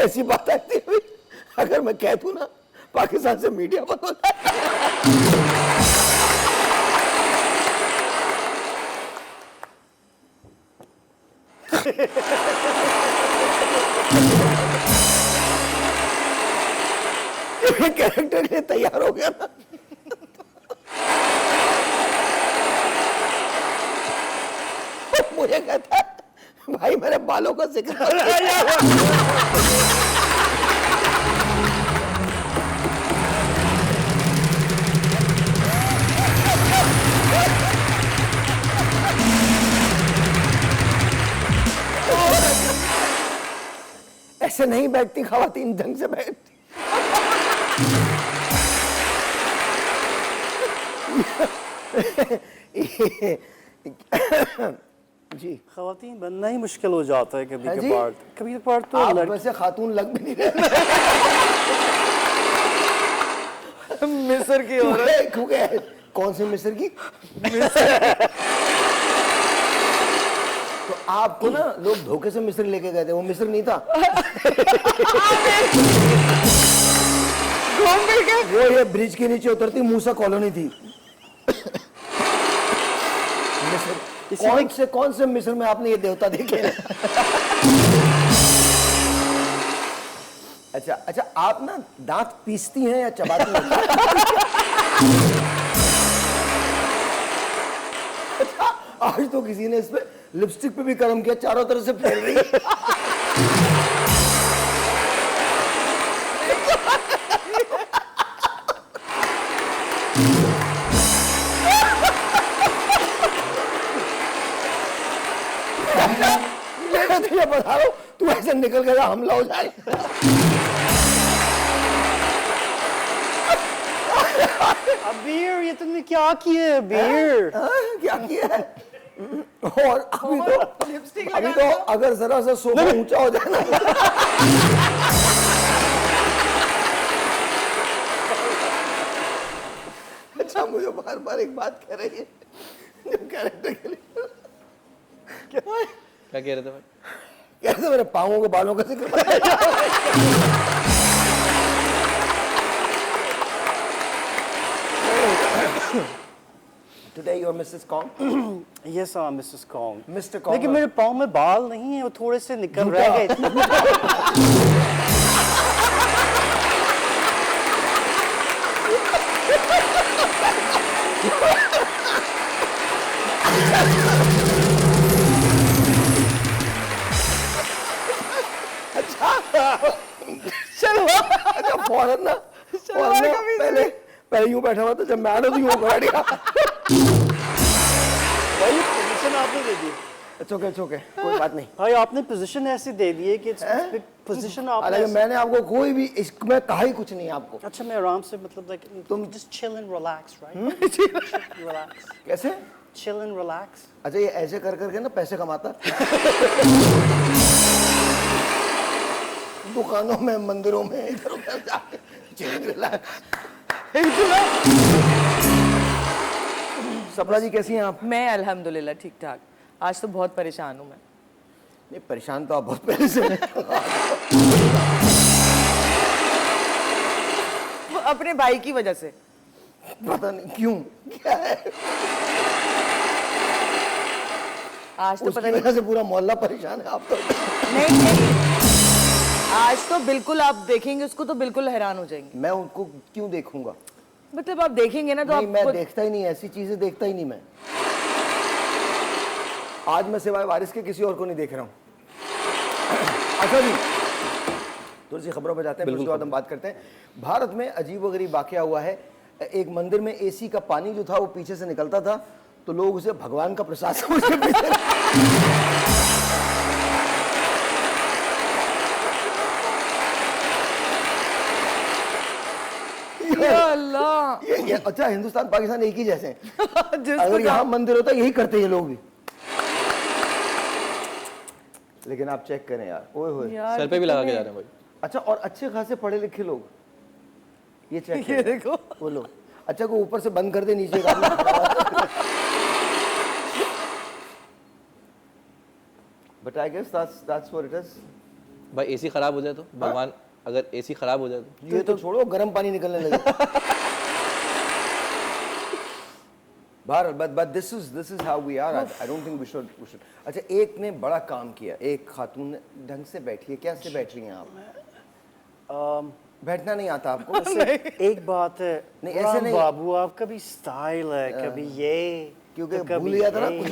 ऐसी बात आती है अगर मैं कह दूं ना पाकिस्तान से मीडिया बंद होता है। कैरेक्टर के लिए तैयार हो गया ना। मुझे कहता है भाई मेरे बालों का जिक्र ऐसे नहीं बैठती खवातीन, ढंग से बैठती। जी खवातीन बनना ही मुश्किल हो जाता है कभी हाँ जी? कभार। कभी कभार तो आप वैसे खातून लग भी नहीं रहे। मिस्र की औरत। क्योंकि कौन से मिस्र की? तो आपको ना लोग धोखे से मिस्र लेके गए थे, वो मिस्र नहीं था। वो ये ब्रिज के नीचे उतरती मूसा कॉलोनी थी। मिस्र कौन से मिस्र में आपने ये देवता देखे? अच्छा अच्छा, आप ना दांत पीसती हैं या चबाती हैं? अच्छा, आज तो किसी ने इस पे लिपस्टिक पे भी कर्म किया, चारों तरफ से फैल रही है। मैं तो ये बता रहा हूं, तू ऐसे निकल गया हमला हो जाए। अबीर, ये तुमने क्या किया है अबीर? क्या किया है? और अभी तो अगर जरा सा सोफा ऊंचा हो जाए ना। अच्छा, मुझे बार बार एक बात कह रही है जब कैरेक्टर के लिए क्या कह रहे थे भाई? कैसे मेरे पाँवों के बालों का जिक्र। Today you're Mrs. Kong. Yes, Mrs. Kong. Mr. Kong. लेकिन मेरे पाँव में बाल नहीं है, वो थोड़े से निकल रह गए। चलो अच्छा, फौरन ना पहले यूं बैठा हुआ था, जब मैं आना तो यूं बैठ गया। भाई पोजीशन आपने दे दी। It's okay, कोई बात नहीं। भाई आपने पोजीशन ऐसी दे दी है कि पोजीशन आपने। हालांकि मैंने आपको कोई भी इसमें कहा ही कुछ नहीं आपको। अच्छा, मैं आराम से मतलब लाइक तुम just chill and relax, right? Relax. कैसे? Chill and relax. अच्छा, ये ऐसे कर करके ना पैसे कमाता। दुकानों में, मंदिरों में, इधर उधर जाके सपना जी कैसी हैं आप? मैं अल्हम्दुलिल्लाह ठीक ठाक। आज तो बहुत परेशान हूँ मैं। नहीं, परेशान तो आप बहुत पहले से हैं। अपने भाई की वजह से। पता नहीं क्यों, क्या है? आज तो उसकी वजह से पूरा मोहल्ला परेशान है। आप तो नहीं, आज तो बिल्कुल आप देखेंगे उसको तो बिल्कुल हैरान हो जाएंगे। मैं उनको क्यों देखूंगा? मतलब आप देखेंगे ना तो नहीं, मैं आप देखता ही नहीं, ऐसी चीजें देखता ही नहीं मैं। आज मैं सिवाय वारिस के किसी और को नहीं देख रहा हूँ। अच्छा जी, थोड़ी सी खबरों पर जाते हैं, उसके बाद हम बात करते हैं। भारत में अजीब व गरीब वाकया हुआ है। एक मंदिर में एसी का पानी जो था वो पीछे से निकलता था, तो लोग उसे भगवान का प्रसाद समझते थे। ये अच्छा, हिंदुस्तान पाकिस्तान एक ही जैसे हैं। अगर यहाँ मंदिर होता यही करते ये लोग भी। लेकिन आप चेक करें यार, ओए होए, सर पे भी लगा के जा रहे हैं भाई। अच्छा, और अच्छे खासे पढ़े लिखे लोग, ये चेक ये देखो वो लोग। अच्छा, को ऊपर से बंद कर दे, नीचे का। But I guess that's what it is. भाई एसी खराब हो जाए तो भगवान, अगर एसी खराब हो जाए तो ये तो छोड़ो, गर्म पानी निकलने लगे। बहरहाल, but this is how we are. I don't think we should. अच्छा, एक ने बड़ा काम किया, एक खातून ने ढंग से बैठी है। कैसे बैठ रही हैं आप? बैठना नहीं आता आपको? एक बात है, नहीं, ऐसे राम नहीं। बाबू आपका भी स्टाइल है, कभी ये क्योंकि तो भूल कभी गया था ना ये। कुछ।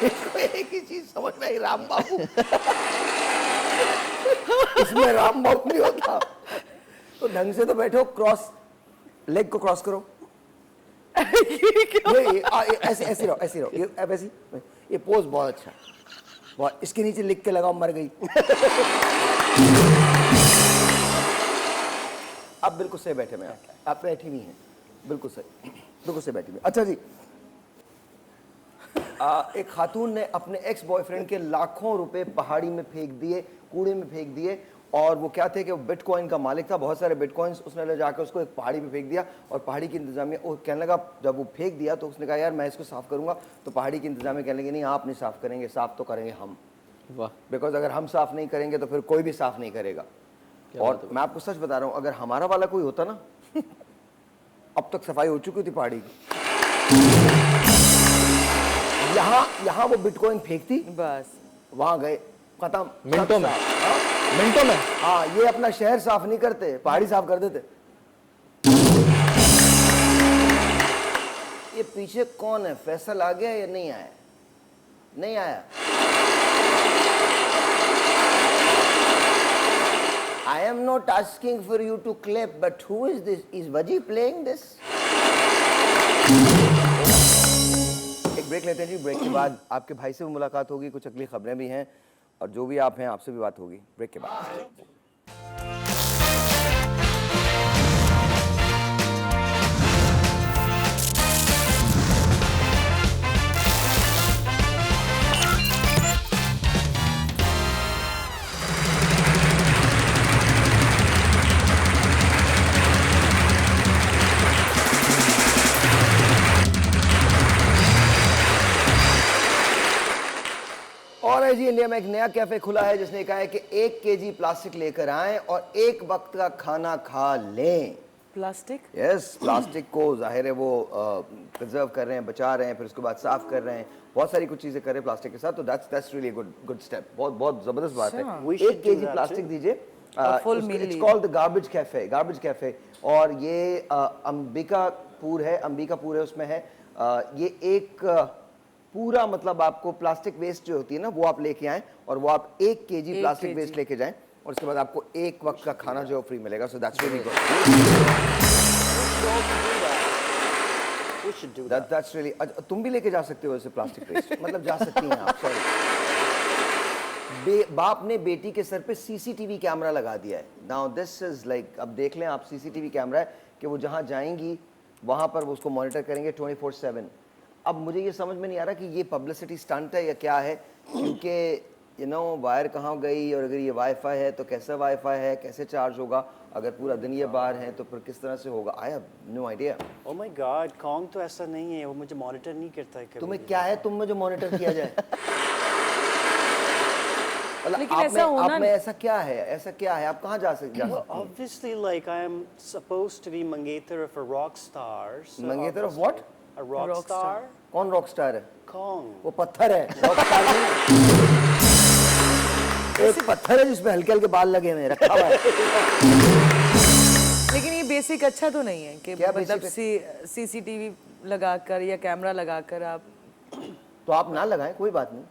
इसको एक ही चीज समझ में आई, राम बाबू। इसमें राम बाबू नहीं होता। तो ढंग से तो बैठो, क्रॉस लेग को क्रॉस करो। ये ऐसे ऐसे रहो, ऐसे रहो। ये अब ऐसी, ये पोज बहुत अच्छा है। बहुत, इसके नीचे लिख के लगाओ मर गई। अब बिल्कुल सही बैठे मैं, आप बैठी हुई हैं, बिल्कुल सही, बिल्कुल सही बैठी हुई। अच्छा जी, एक खातून ने अपने एक्स बॉयफ्रेंड के लाखों रुपए पहाड़ी में फेंक दिए, कूड़े में फेंक दिए। और वो क्या थे कि वो बिटकॉइन का मालिक था, बहुत सारे बिटकॉइंस उसने ले जाकर उसको एक पहाड़ी पे फेंक दिया। और पहाड़ी की इंतजामिया, वो कहने लगा, जब वो फेंक दिया तो उसने कहा यार मैं इसको साफ़ करूंगा। तो पहाड़ी की इंतजामिया कहने लगे नहीं, आप नहीं साफ़ करेंगे, साफ़ तो करेंगे हम। वाह, बिकॉज अगर हम साफ़ नहीं करेंगे तो फिर कोई भी साफ़ नहीं करेगा। और मैं आपको सच बता रहा हूँ, अगर हमारा वाला कोई होता ना, अब तक सफाई हो चुकी थी पहाड़ी की। यहाँ वो बिटकॉइन फेंकती, बस वहां गए, खत्म, मिनटों में। सब साफ। मिनटों में। हाँ, ये अपना शहर साफ नहीं करते, पहाड़ी साफ कर देते। ये पीछे कौन है? फैसल आ गया या नहीं आया? नहीं आया। I am not asking for you to clap, but who is this? Is Waji playing this? एक ब्रेक लेते हैं जी। ब्रेक के बाद आपके भाई से भी मुलाकात होगी, कुछ अगली खबरें भी हैं, और जो भी आप हैं आपसे भी बात होगी ब्रेक के बाद। और है जी, इंडिया में एक नया कैफे खुला है जिसने कहा है कि 1 केजी प्लास्टिक लेकर आएं और एक वक्त का खाना खा लें। प्लास्टिक? यस, प्लास्टिक को जाहिर है वो प्रिजर्व कर रहे हैं, बचा रहे हैं, फिर उसके बाद साफ कर रहे हैं, बहुत सारी कुछ चीजें कर रहे हैं प्लास्टिक के साथ। तो दैट्स रियली गुड स्टेप, बहुत बहुत जबरदस्त बात है। We should 1 KG do that plastic दीजिए। full meal it's called the garbage cafe. और ये अंबिकापुर है, उसमें है। ये एक पूरा मतलब आपको प्लास्टिक वेस्ट जो होती है ना, वो आप लेके आएं और वो आप 1 केजी प्लास्टिक वेस्ट लेके जाएं, और उसके बाद आपको एक वक्त का खाना जो फ्री मिलेगा। So that's really good. We should do that. That's really, तुम भी लेके जा सकते हो ऐसे प्लास्टिक वेस्ट, मतलब जा सकती हैं आप। सॉरी, बाप ने बेटी के सर पे सीसीटीवी कैमरा लगा दिया है। नाउ दिस इज लाइक, अब देख लें आप, सीसीटीवी कैमरा है कि वो जहां जाएंगी वहां पर वो उसको मॉनिटर करेंगे 24/7। अब मुझे ये समझ में नहीं आ रहा कि ये पब्लिसिटी स्टंट है या क्या है, क्योंकि वायर कहाँ गई, और अगर ये वाईफाई है तो कैसा वाईफाई है, कैसे चार्ज होगा, अगर पूरा दिन ये बाहर है तो फिर किस तरह से होगा। I have no idea. Oh my God, कॉन्ग तो ऐसा नहीं है, वो मुझे मॉनिटर नहीं करता है कभी। तुम्हें क्या है, तुम में जो मॉनिटर किया जाए? लेकिन ऐसा होना आप में ऐसा क्या है, आप कहाँ जा सकते हैं? Obviously, like I am supposed to be मंगेतर of a rock star. So मंगेतर of what? A rock Rock star. star. कौन रॉक स्टार है? Kong. वो पत्थर है, रॉक स्टार नहीं। एक पत्थर है जिसमें हल्के हल्के बाल लगे हुए हैं, रखा हुआ है। लेकिन ये बेसिक अच्छा तो नहीं है कि क्या मतलब basic सीसीटीवी लगाकर या कैमरा लगाकर आप, तो आप ना लगाएं, कोई बात नहीं।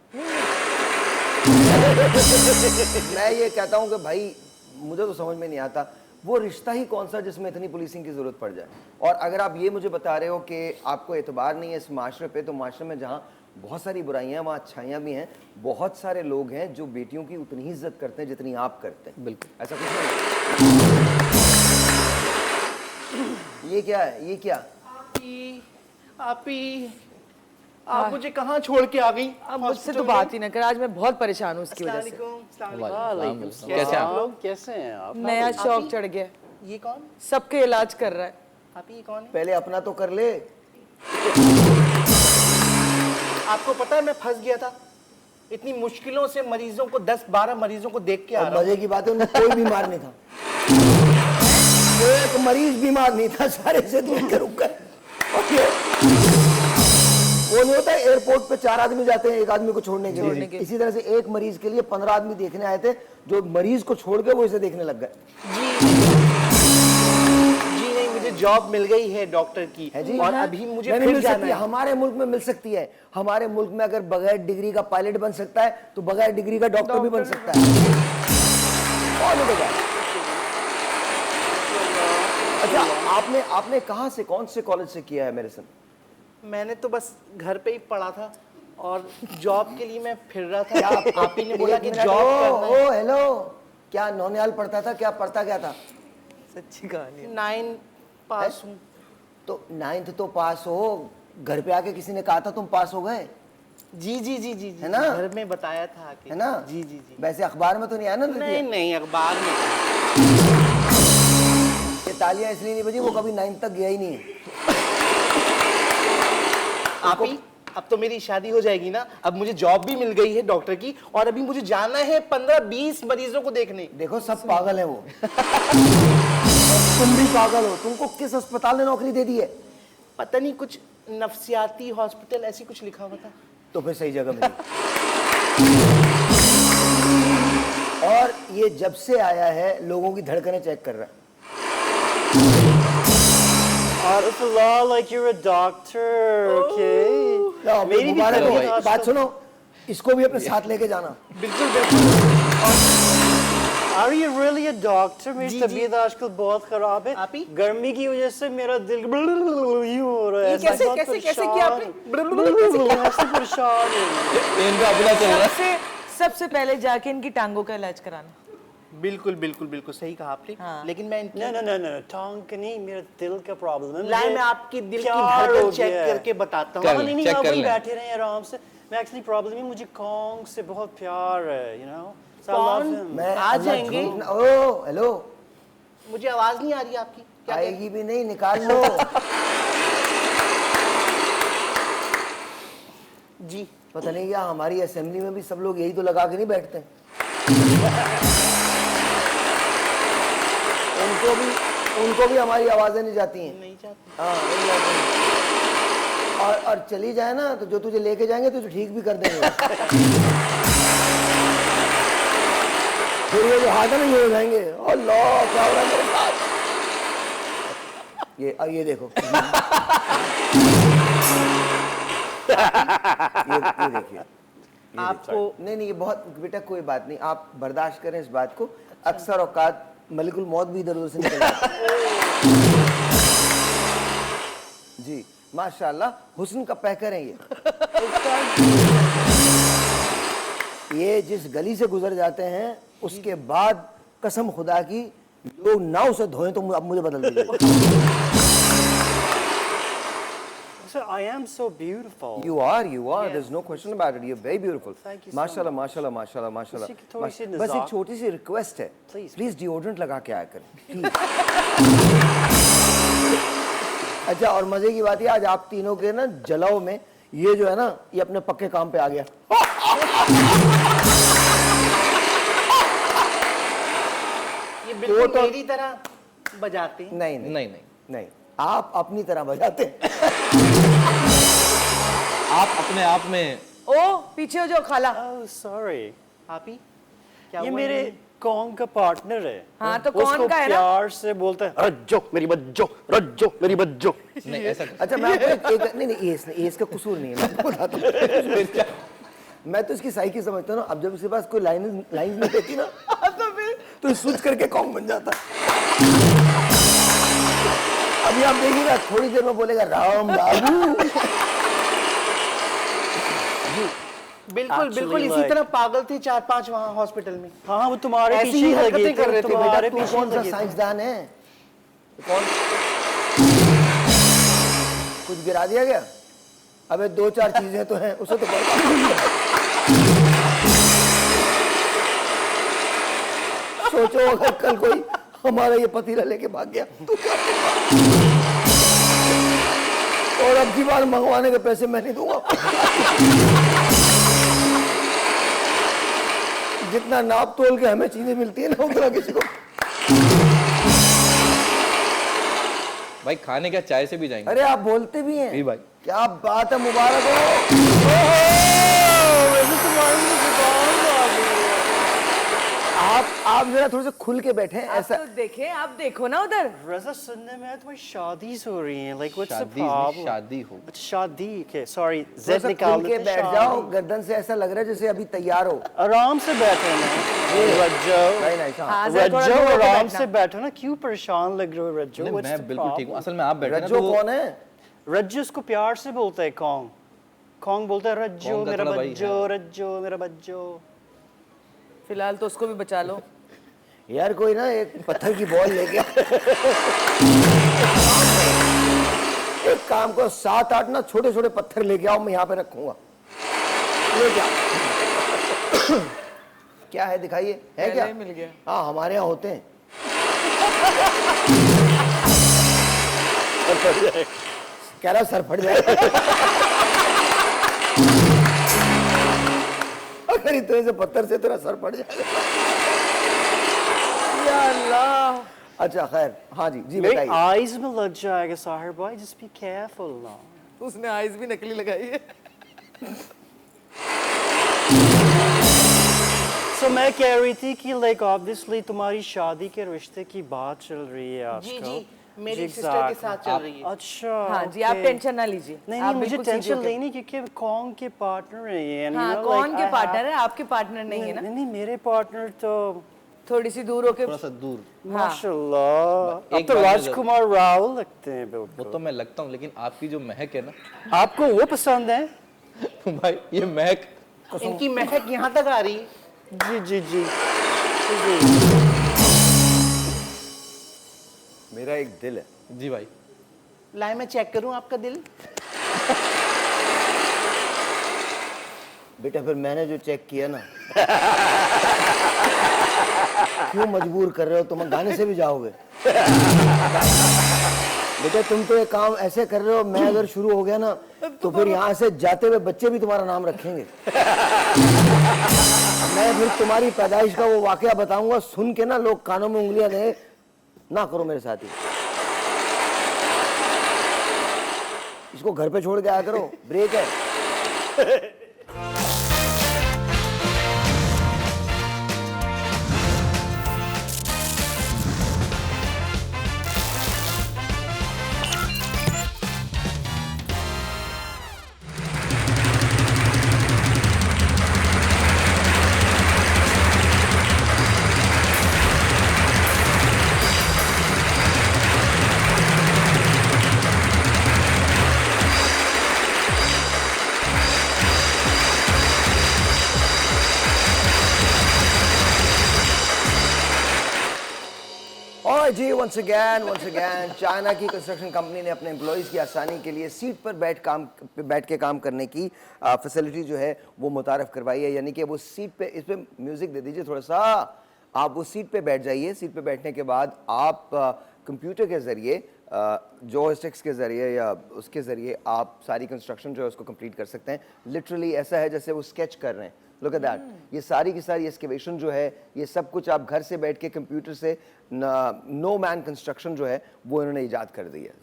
मैं ये कहता हूँ कि भाई मुझे तो समझ में नहीं आता वो रिश्ता ही कौन सा जिसमें इतनी पुलिसिंग की जरूरत पड़ जाए। और अगर आप ये मुझे बता रहे हो कि आपको एतबार नहीं है इस माशरे पे, तो माशरे में जहाँ बहुत सारी बुराइयां वहाँ अच्छाइयाँ भी हैं। बहुत सारे लोग हैं जो बेटियों की उतनी ही इज्जत करते हैं जितनी आप करते हैं। बिल्कुल ऐसा कुछ नहीं। ये क्या है, ये क्या? आप मुझे कहाँ छोड़ के आ गई? अब मुझसे तो बात ही ना कर, आज मैं बहुत परेशान हूँ उसकी वजह से। कैसे हैं आप? लोग कैसे हैं आप? नया शौक चढ़ गया, ये कौन? सबके इलाज कर रहा है। आप ये कौन है? पहले अपना तो कर ले। आपको पता है मैं फंस गया था। इतनी मुश्किलों से मरीजों को 10-12 मरीजों को देख के आ और रहा हूँ। मजे की बात है उनमें कोई बीमार नहीं था, एक मरीज बीमार नहीं था, सारे से देख के रुक गए। और ये वो नहीं होता एयरपोर्ट पे 4 आदमी जाते हैं एक आदमी को छोड़ने के लिए, इसी तरह से एक मरीज के लिए 15 आदमी देखने आए थे, जो मरीज को छोड़ के वो इसे देखने लग गए। जी नहीं, मुझे जॉब मिल गई है डॉक्टर की, है जी? और अभी मुझे नहीं फिर मिल जाना सकती है, है। हमारे मुल्क में मिल सकती है। हमारे मुल्क में अगर बगैर डिग्री का पायलट बन सकता है तो बगैर डिग्री का डॉक्टर भी बन सकता है। कौन होगा? अच्छा, आपने कहाँ से, कौन से कॉलेज से किया है मेडिसिन? मैंने तो बस घर पे ही पढ़ा था और जॉब के लिए मैं फिर रहा था। आप ही ने बोला एक कि मिनट, जॉब करना है। ओ हेलो, क्या नौनियाल पढ़ता था, क्या पढ़ता क्या था? सच्ची कहानी है। 9 पास हूँ। तो 9th तो पास हो, घर पे आके किसी ने कहा था तुम पास हो गए, जी जी जी जी है ना? घर में बताया था आके। है ना? जी जी जी। वैसे अखबार में तो नहीं आया ना? नहीं नहीं, अखबार में। ये तालियां इसलिए नहीं बजी, वो कभी 9th तक गया ही नहीं है। आप ही, अब तो मेरी शादी हो जाएगी ना, अब मुझे जॉब भी मिल गई है डॉक्टर की, और अभी मुझे जाना है 15-20 मरीजों को देखने। देखो सब पागल है वो। तुम भी पागल हो, तुमको किस अस्पताल ने नौकरी दे दी है? पता नहीं, कुछ नफ्सियाती हॉस्पिटल ऐसी कुछ लिखा हुआ था। तो फिर सही जगह मिली। और ये जब से आया है लोगों की धड़कनें चेक कर रहा है। Arifullah, like you're a doctor, okay? लो, मेरी भी मुबारक हो। तबीयत बात सुनो, इसको भी अपने साथ लेके जाना। बिल्कुल बिल्कुल। Are you really a doctor? मेरी जी, तबीयत आजकल बहुत खराब है। आप ही? गर्मी की वजह से मेरा दिल यूं हो रहा है। ये कैसे- बहुत कैसे- कैसे परेशान किया आपने? हूँ। ऐसे परेशान हूँ। इनका अपना चल रहा है। सबसे पहले जाके इनकी टांगों का इलाज कराना। बिल्कुल बिल्कुल बिल्कुल सही कहा आपने। हाँ। लेकिन मैं इनकी No, no, no, no, टांग का नहीं, मेरा दिल का प्रॉब्लम है। लाइन मुझे में आपकी दिल की क्या धड़कन हो चेक गया है? करके बताता कर हूँ। ले। नहीं, check आप कर वहीं लें। बैठे रहे आराम से। मैं एक्चुअली प्रॉब्लम है, मुझे कॉन्ग से बहुत प्यार है, you know? So I कौन? love him. मैं आ अल्लाह जाएंगे? झूठ ना- ओ हेलो, मुझे आवाज नहीं आ रही आपकी। क्या कह- आएगी भी नहीं, निकाल लो। जी पता नहीं क्या हमारी असेंबली में भी सब लोग यही तो लगा के नहीं बैठते। उनको भी हमारी आवाजें नहीं जाती हैं। नहीं चाहती। हाँ, नहीं जाती हैं। और चली जाए ना तो जो तुझे लेके जाएंगे तुझे ठीक भी कर देंगे। फिर ये जो हाथ है ना ये हो जाएंगे, अल्लाह क्या हो रहा है मेरे साथ। ये देखो, ये देखिए, आपको नहीं ये बहुत बेटा, कोई बात नहीं, आप बर्दाश्त करें इस बात को। अक्सर औकात मलिकुल मौत भी इधर उधर से निकल जाता है। जी माशाल्लाह, हुस्न का पैकर है ये जिस गली से गुजर जाते हैं उसके बाद कसम खुदा की लोग ना उसे धोएं तो अब मुझे बदल दीजिए। So I am so beautiful. You are. Yes. There's no question about it. You're very beautiful. Thank you so माशाल्लाह माशाल्लाह माशाल्लाह माशाल्लाह। बस एक थोड़ी सी बस एक छोटी सी रिक्वेस्ट है, Please. प्लीज डिओड्रेंट लगा के आया करें प्लीज। अच्छा, और मजे की बात है आज आप तीनों के ना जलाओ में ये जो है ना ये अपने पक्के काम पे आ गया। ये बिल्कुल तो- मेरी तरह बजाते हैं। नहीं नहीं नहीं नहीं, आप अपनी तरह बजाते हैं। आप अपने आप में ओ पीछे हो जाओ खाला। Oh, sorry. आप ही क्या ये हुआ मेरे कॉन्ग का पार्टनर है। हाँ, तो उसको कौन का है ना? प्यार से बोलता है रज्जो मेरी बज्जो, रज्जो मेरी बज्जो। नहीं ऐसा अच्छा मैं आपको एक नहीं नहीं ये इसका कसूर नहीं है, मैं आपको बताता हूँ। मैं तो इसकी साइकी समझता हूँ ना, अब जब इसके पास कोई लाइन नहीं देती ना तो स्विच करके कॉन्ग बन जाता। अभी आप देखिएगा थोड़ी देर में बोलेगा राम बाबू। बिल्कुल Actually, बिल्कुल इसी like- तरह पागल थे 4-5 वहाँ हॉस्पिटल में। हाँ, वो तुम्हारे ऐसी पीछे ही ही लगे हरकतें कर रहे थे। तुम्हारे बेटा, तू पीछे कौन सा लगे थे। साइंसदान है? कौन कुछ गिरा दिया गया? अबे 2-4 चीजें तो हैं, उसे तो सोचो अगर कल कोई हमारा ये पतीला लेके भाग गया तो क्या होगा? और अब की बार मंगवाने के पैसे मैं नहीं दूंगा। जितना नाप तोल के हमें चीजें मिलती है ना उतना किसी को। भाई खाने क्या चाय से भी जाएंगे? अरे आप बोलते भी हैं जी भाई। क्या बात है, मुबारक हो। आप जरा थोड़े से खुल के बैठे आप ऐसा। तो देखें, आप देखो ना उधर। रजा सुनने में तुम्हारी शादी हो रही है, like what's the शादी नहीं, problem? शादी हो। अच्छा शादी, okay, sorry, थोड़ा Z सा निकाल खुल के लेते बैठ हैं, जाओ, शादी। गर्दन से ऐसा लग रहा है जैसे अभी तैयार हो। आराम से बैठो ना रज्जो, नहीं नहीं हाँ। हाँ, जरा थोड़ा रज्जो दूर होके आराम बैठना। से बैठो ना, क्यों परेशान लग रहे हो रज्जो? नहीं, What's मैं the बिल्कुल ठीक हूँ। problem? असल में आप बैठे ना रज्जो तो कौन है? रज्जो उसको प्यार से बोलता है कौन? कौन बोलता है रज्जो कौन का मेरा थोड़ा भाई बज्जो, रज्जो मेरा बज्जो। फिलहाल तो उसको भी बचा लो। यार कोई ना एक पत्थर की बॉल लेके एक काम को 7-8 ना छोटे छोटे पत्थर लेके आओ, मैं यहाँ पे रखूंगा। लेके आओ। क्या है दिखाइए, है पहले क्या? ही मिल गया। हाँ हमारे यहाँ होते हैं। कह रहा सर फट जाए। अगर इतने से पत्थर से तेरा सर फट जाएगा। या अल्लाह। अच्छा खैर, हाँ जी जी मेरी बताइए। आईज में लग जाएगा साहिर भाई, just be careful now. उसने आइज भी नकली लगाई है। So मैं कह रही थी कि like obviously तुम्हारी शादी के रिश्ते की बात चल रही है आजकल। जी जी, मेरी जी, सिस्टर के exactly. साथ चल रही है। अच्छा हाँ जी, आप okay. टेंशन ना लीजिए। नहीं आप नहीं मुझे बिल्कुल सीधे टेंशन होके- नहीं क्योंकि कौन के पार्टनर है ये, and you हाँ, know, कौन like, के I पार्टनर have- है? आपके पार्टनर नहीं है ना? नहीं मेरे पार्टनर तो थोड़ी सी दूर होके। थोड़ा सा दूर। माशाल्लाह, एक अब तो बात में राजकुमार राव लगते हैं वो बिल्कुल। तो मैं लगता हूँ, लेकिन आपकी जो महक है ना आपको वो पसंद है? भाई, ये महक इनकी महक यहाँ तक आ रही है। जी जी जी जी। मेरा एक दिल है। जी भाई। लाए मैं चेक करूं आपका दिल। बेटा फिर मैंने जो चेक किया ना, क्यों मजबूर कर रहे हो? तुम गाने से भी जाओगे। बेटा तुम तो एक काम ऐसे कर रहे हो, मैं अगर शुरू हो गया ना तो फिर यहाँ से जाते हुए बच्चे भी तुम्हारा नाम रखेंगे। मैं फिर तुम्हारी पैदाइश का वो वाकया बताऊंगा, सुन के ना लोग कानों में उंगलियां दे। ना करो मेरे साथ ही, इसको घर पे छोड़ के आया करो, ब्रेक है। और जी वंस अगेन चाइना की कंस्ट्रक्शन कंपनी ने अपने एम्प्लॉइज़ की आसानी के लिए सीट पर बैठ के काम करने की फैसिलिटी जो है वो मुतारफ़ करवाई है। यानी कि वो सीट पे, इस पे म्यूज़िक दे दीजिए थोड़ा सा, आप वो सीट पे बैठ जाइए। सीट पे बैठने के बाद आप कंप्यूटर के ज़रिए, जॉयस्टिक्स के ज़रिए या उसके ज़रिए आप सारी कंस्ट्रक्शन जो है उसको कंप्लीट कर सकते हैं। लिटरली ऐसा है जैसे वो स्केच कर रहे हैं। लुक एट दैट, ये सारी की सारी एक्सकेवेशन जो है, ये सब कुछ आप घर से बैठ के कंप्यूटर से, नो मैन कंस्ट्रक्शन जो है वो इन्होंने इजाद कर दी है।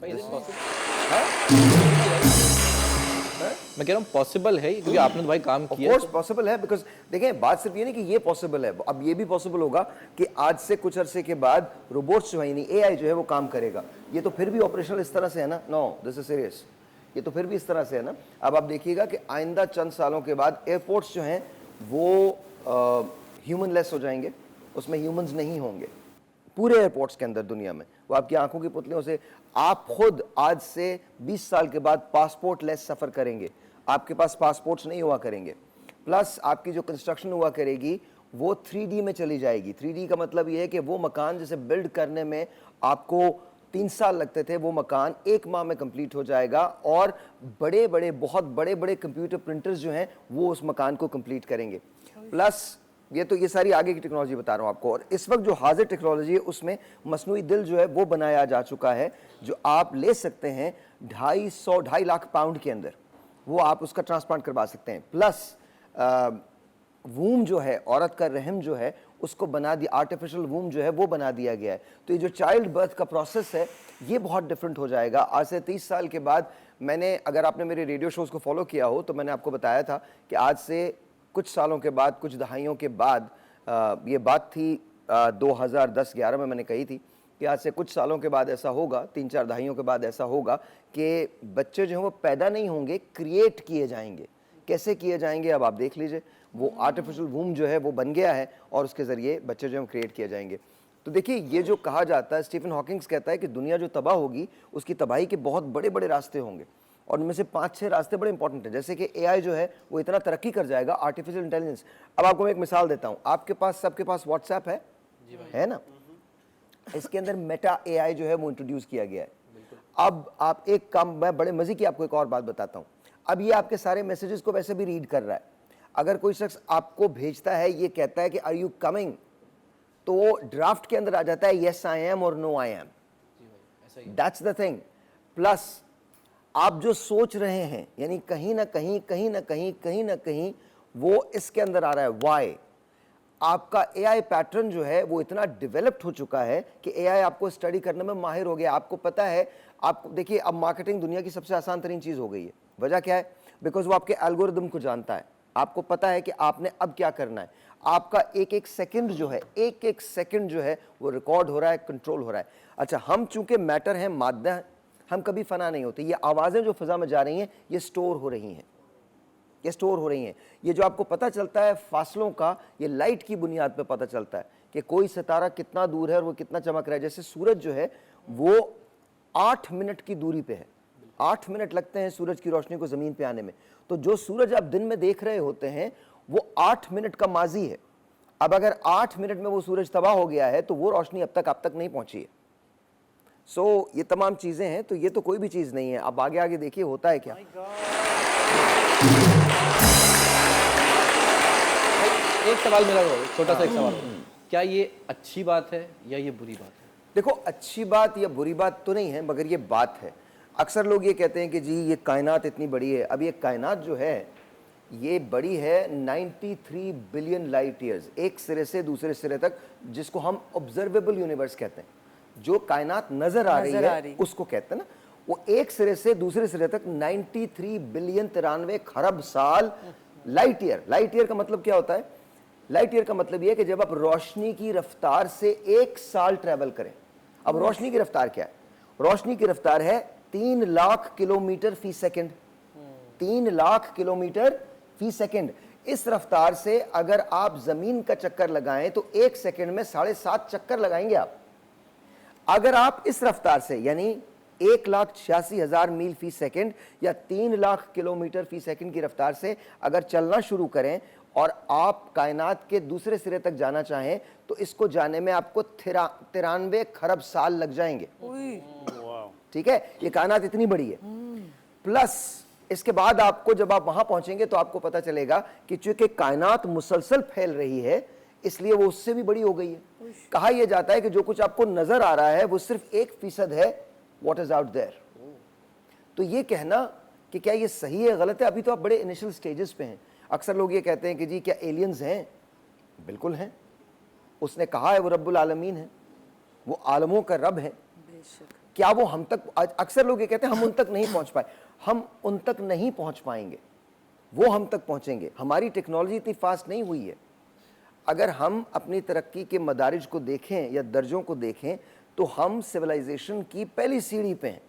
मैं कह रहा हूँ पॉसिबल है, क्योंकि आपने तो भाई काम किया है। कोर्स पॉसिबल है, बिकॉज देखें बात सिर्फ ये नहीं कि ये पॉसिबल है, अब ये भी पॉसिबल होगा कि आज से कुछ अरसे के बाद रोबोट्स जो है, यानी एआई जो है वो काम करेगा। ये तो फिर भी ऑपरेशनल इस तरह से है ना, नो दिस इज सीरियस, ये तो फिर भी इस तरह से है ना। अब आप देखिएगा कि आइंदा चंद सालों के बाद एयरपोर्ट्स जो हैं वो ह्यूमन लेस हो जाएंगे, उसमें ह्यूमंस नहीं होंगे पूरे एयरपोर्ट्स के अंदर दुनिया में। वो आपकी आंखों की पुतलियों से, आप खुद आज से 20 साल के बाद पासपोर्ट लेस सफ़र करेंगे, आपके पास पासपोर्ट्स नहीं हुआ करेंगे। प्लस आपकी जो कंस्ट्रक्शन हुआ करेगी वो 3D में चली जाएगी। 3D का मतलब ये है कि वो मकान जैसे बिल्ड करने में आपको 3 साल लगते थे, वो मकान 1 माह में कंप्लीट हो जाएगा, और बड़े बड़े, बहुत बड़े बड़े कंप्यूटर प्रिंटर्स जो हैं वो उस मकान को कंप्लीट करेंगे। प्लस ये सारी आगे की टेक्नोलॉजी बता रहा हूँ आपको। और इस वक्त जो हाजिर टेक्नोलॉजी है उसमें मसनूई दिल जो है वो बनाया जा चुका है, जो आप ले सकते हैं 2.5 लाख पाउंड के अंदर, वो आप उसका ट्रांसप्लांट करवा सकते हैं। प्लस वूम जो है, औरत का रहम जो है, उसको बना दिया, आर्टिफिशियल वूम जो है वो बना दिया गया है। तो ये जो चाइल्ड बर्थ का प्रोसेस है ये बहुत डिफरेंट हो जाएगा। आज से 30 साल के बाद मैंने, अगर आपने मेरे रेडियो शोज़ को फॉलो किया हो तो मैंने आपको बताया था कि आज से कुछ सालों के बाद, कुछ दहाइयों के बाद, ये बात थी 2010-11 में मैंने कही थी कि आज से कुछ सालों के बाद ऐसा होगा, 3-4 दहाइयों के बाद ऐसा होगा कि बच्चे जो हैं वो पैदा नहीं होंगे, क्रिएट किए जाएंगे। कैसे किए जाएंगे अब आप देख लीजिए। वो आर्टिफिशियल वूम जो है वो बन गया है और उसके ज़रिए बच्चे जो हैं क्रिएट किए जाएंगे। तो देखिए, ये जो कहा जाता है, स्टीफन हॉकिंग्स कहता है कि दुनिया जो तबाह होगी उसकी तबाही के बहुत बड़े बड़े रास्ते होंगे और उनमें से 5-6 रास्ते बड़े इंपॉर्टेंट हैं। जैसे कि एआई जो है वो इतना तरक्की कर जाएगा, आर्टिफिशियल इंटेलिजेंस। अब आपको मैं एक मिसाल देता हूँ। आपके पास, सबके पास व्हाट्सएप है ना? इसके अंदर मेटा एआई जो है वो इंट्रोड्यूस किया गया है। अब आप एक काम, मैं बड़े मजे की आपको एक और बात बताता हूँ। अब ये आपके सारे मैसेजेस को वैसे भी रीड कर रहा है। अगर कोई शख्स आपको भेजता है, ये कहता है कि आर यू कमिंग, तो वो ड्राफ्ट के अंदर आ जाता है येस आई एम और no I am. That's the thing. Plus आप जो सोच रहे हैं, यानी कहीं ना कहीं वो इसके अंदर आ रहा है। वाई? आपका एआई पैटर्न जो है वो इतना डेवलप्ड हो चुका है कि एआई आपको स्टडी करने में माहिर हो गया। आपको पता है, आपको देखिए, अब मार्केटिंग दुनिया की सबसे आसान तरीन चीज़ हो गई है। वजह क्या है? बिकॉज वो आपके एल्गोरिदम को जानता है। आपको पता है कि आपने अब क्या करना है। आपका एक एक सेकंड जो है वो रिकॉर्ड हो रहा है, कंट्रोल हो रहा है। अच्छा, हम चूंकि मैटर हैं, मादा हैं, हम कभी फना नहीं होते। ये आवाज़ें जो फिजा में जा रही हैं ये स्टोर हो रही हैं, ये जो आपको पता चलता है फासलों का, ये लाइट की बुनियाद पे पता चलता है कि कोई सितारा कितना दूर है और वो कितना चमक रहा है। जैसे सूरज जो है वो 8 मिनट की दूरी पे है। 8 मिनट लगते हैं सूरज की रोशनी को ज़मीन पे आने में। तो जो सूरज आप दिन में देख रहे होते हैं वो 8 मिनट का माजी है। अब अगर 8 मिनट में वो सूरज तबाह हो गया है तो वो रोशनी अब तक आप तक नहीं पहुंची है। सो ये तमाम चीज़ें हैं। तो ये तो कोई भी चीज़ नहीं है। अब आगे आगे देखिए होता है क्या। एक सवाल मेरा, छोटा सा एक सवाल, क्या ये अच्छी बात है या ये बुरी बात है? देखो, अच्छी बात या बुरी बात तो नहीं है, मगर ये बात है। अक्सर लोग ये कहते हैं कि जी ये कायनात इतनी बड़ी है। अब ये कायनात जो है ये बड़ी है 93 बिलियन लाइट ईयर्स, एक सिरे से दूसरे सिरे तक, जिसको हम ऑब्जर्वेबल यूनिवर्स कहते हैं। जो कायनात नजर आ रही है उसको कहते हैं ना। वो एक सिरे से दूसरे सिरे तक 93 बिलियन 93 खरब साल लाइट ईयर। लाइट ईयर का मतलब क्या होता है? लाइट ईयर का मतलब यह है कि जब आप रोशनी की रफ्तार से 1 साल ट्रेवल करें। अब रोशनी की रफ्तार क्या है? रोशनी की रफ्तार है 3 लाख किलोमीटर फी सेकंड। 3 लाख किलोमीटर फी सेकंड। इस रफ्तार से अगर आप जमीन का चक्कर लगाएं तो 1 सेकंड में 7.5 चक्कर लगाएंगे आप। अगर आप इस रफ्तार से, यानी 1,86,000 मील फी सेकंड या 3 लाख किलोमीटर फी सेकंड की रफ्तार से अगर चलना शुरू करें और आप कायनात के दूसरे सिरे तक जाना चाहें तो इसको जाने में आपको 93 खरब साल लग जाएंगे। ठीक है, ये कायनात इतनी बड़ी है। प्लस इसके बाद आपको, जब आप वहां पहुंचेंगे तो आपको पता चलेगा कि चूंकि कायनात मुसलसल फैल रही है इसलिए वो उससे भी बड़ी हो गई है। कहा यह जाता है कि जो कुछ आपको नजर आ रहा है वो सिर्फ 1% है व्हाट इज आउट देयर। तो ये कहना कि क्या ये सही है गलत है, अभी तो आप बड़े इनिशियल स्टेजेस पे हैं। अक्सर लोग ये कहते हैं कि जी क्या एलियंस हैं? बिल्कुल हैं। उसने कहा है वो रब्बुल आलमीन है, वो आलमों का रब है। क्या वो हम तक, अक्सर लोग ये कहते हैं हम उन तक नहीं पहुंच पाए। हम उन तक नहीं पहुंच पाएंगे, वो हम तक पहुंचेंगे। हमारी टेक्नोलॉजी इतनी फास्ट नहीं हुई है। अगर हम अपनी तरक्की के मदारिज को देखें या दर्जों को देखें तो हम सिविलाइजेशन की पहली सीढ़ी पे हैं।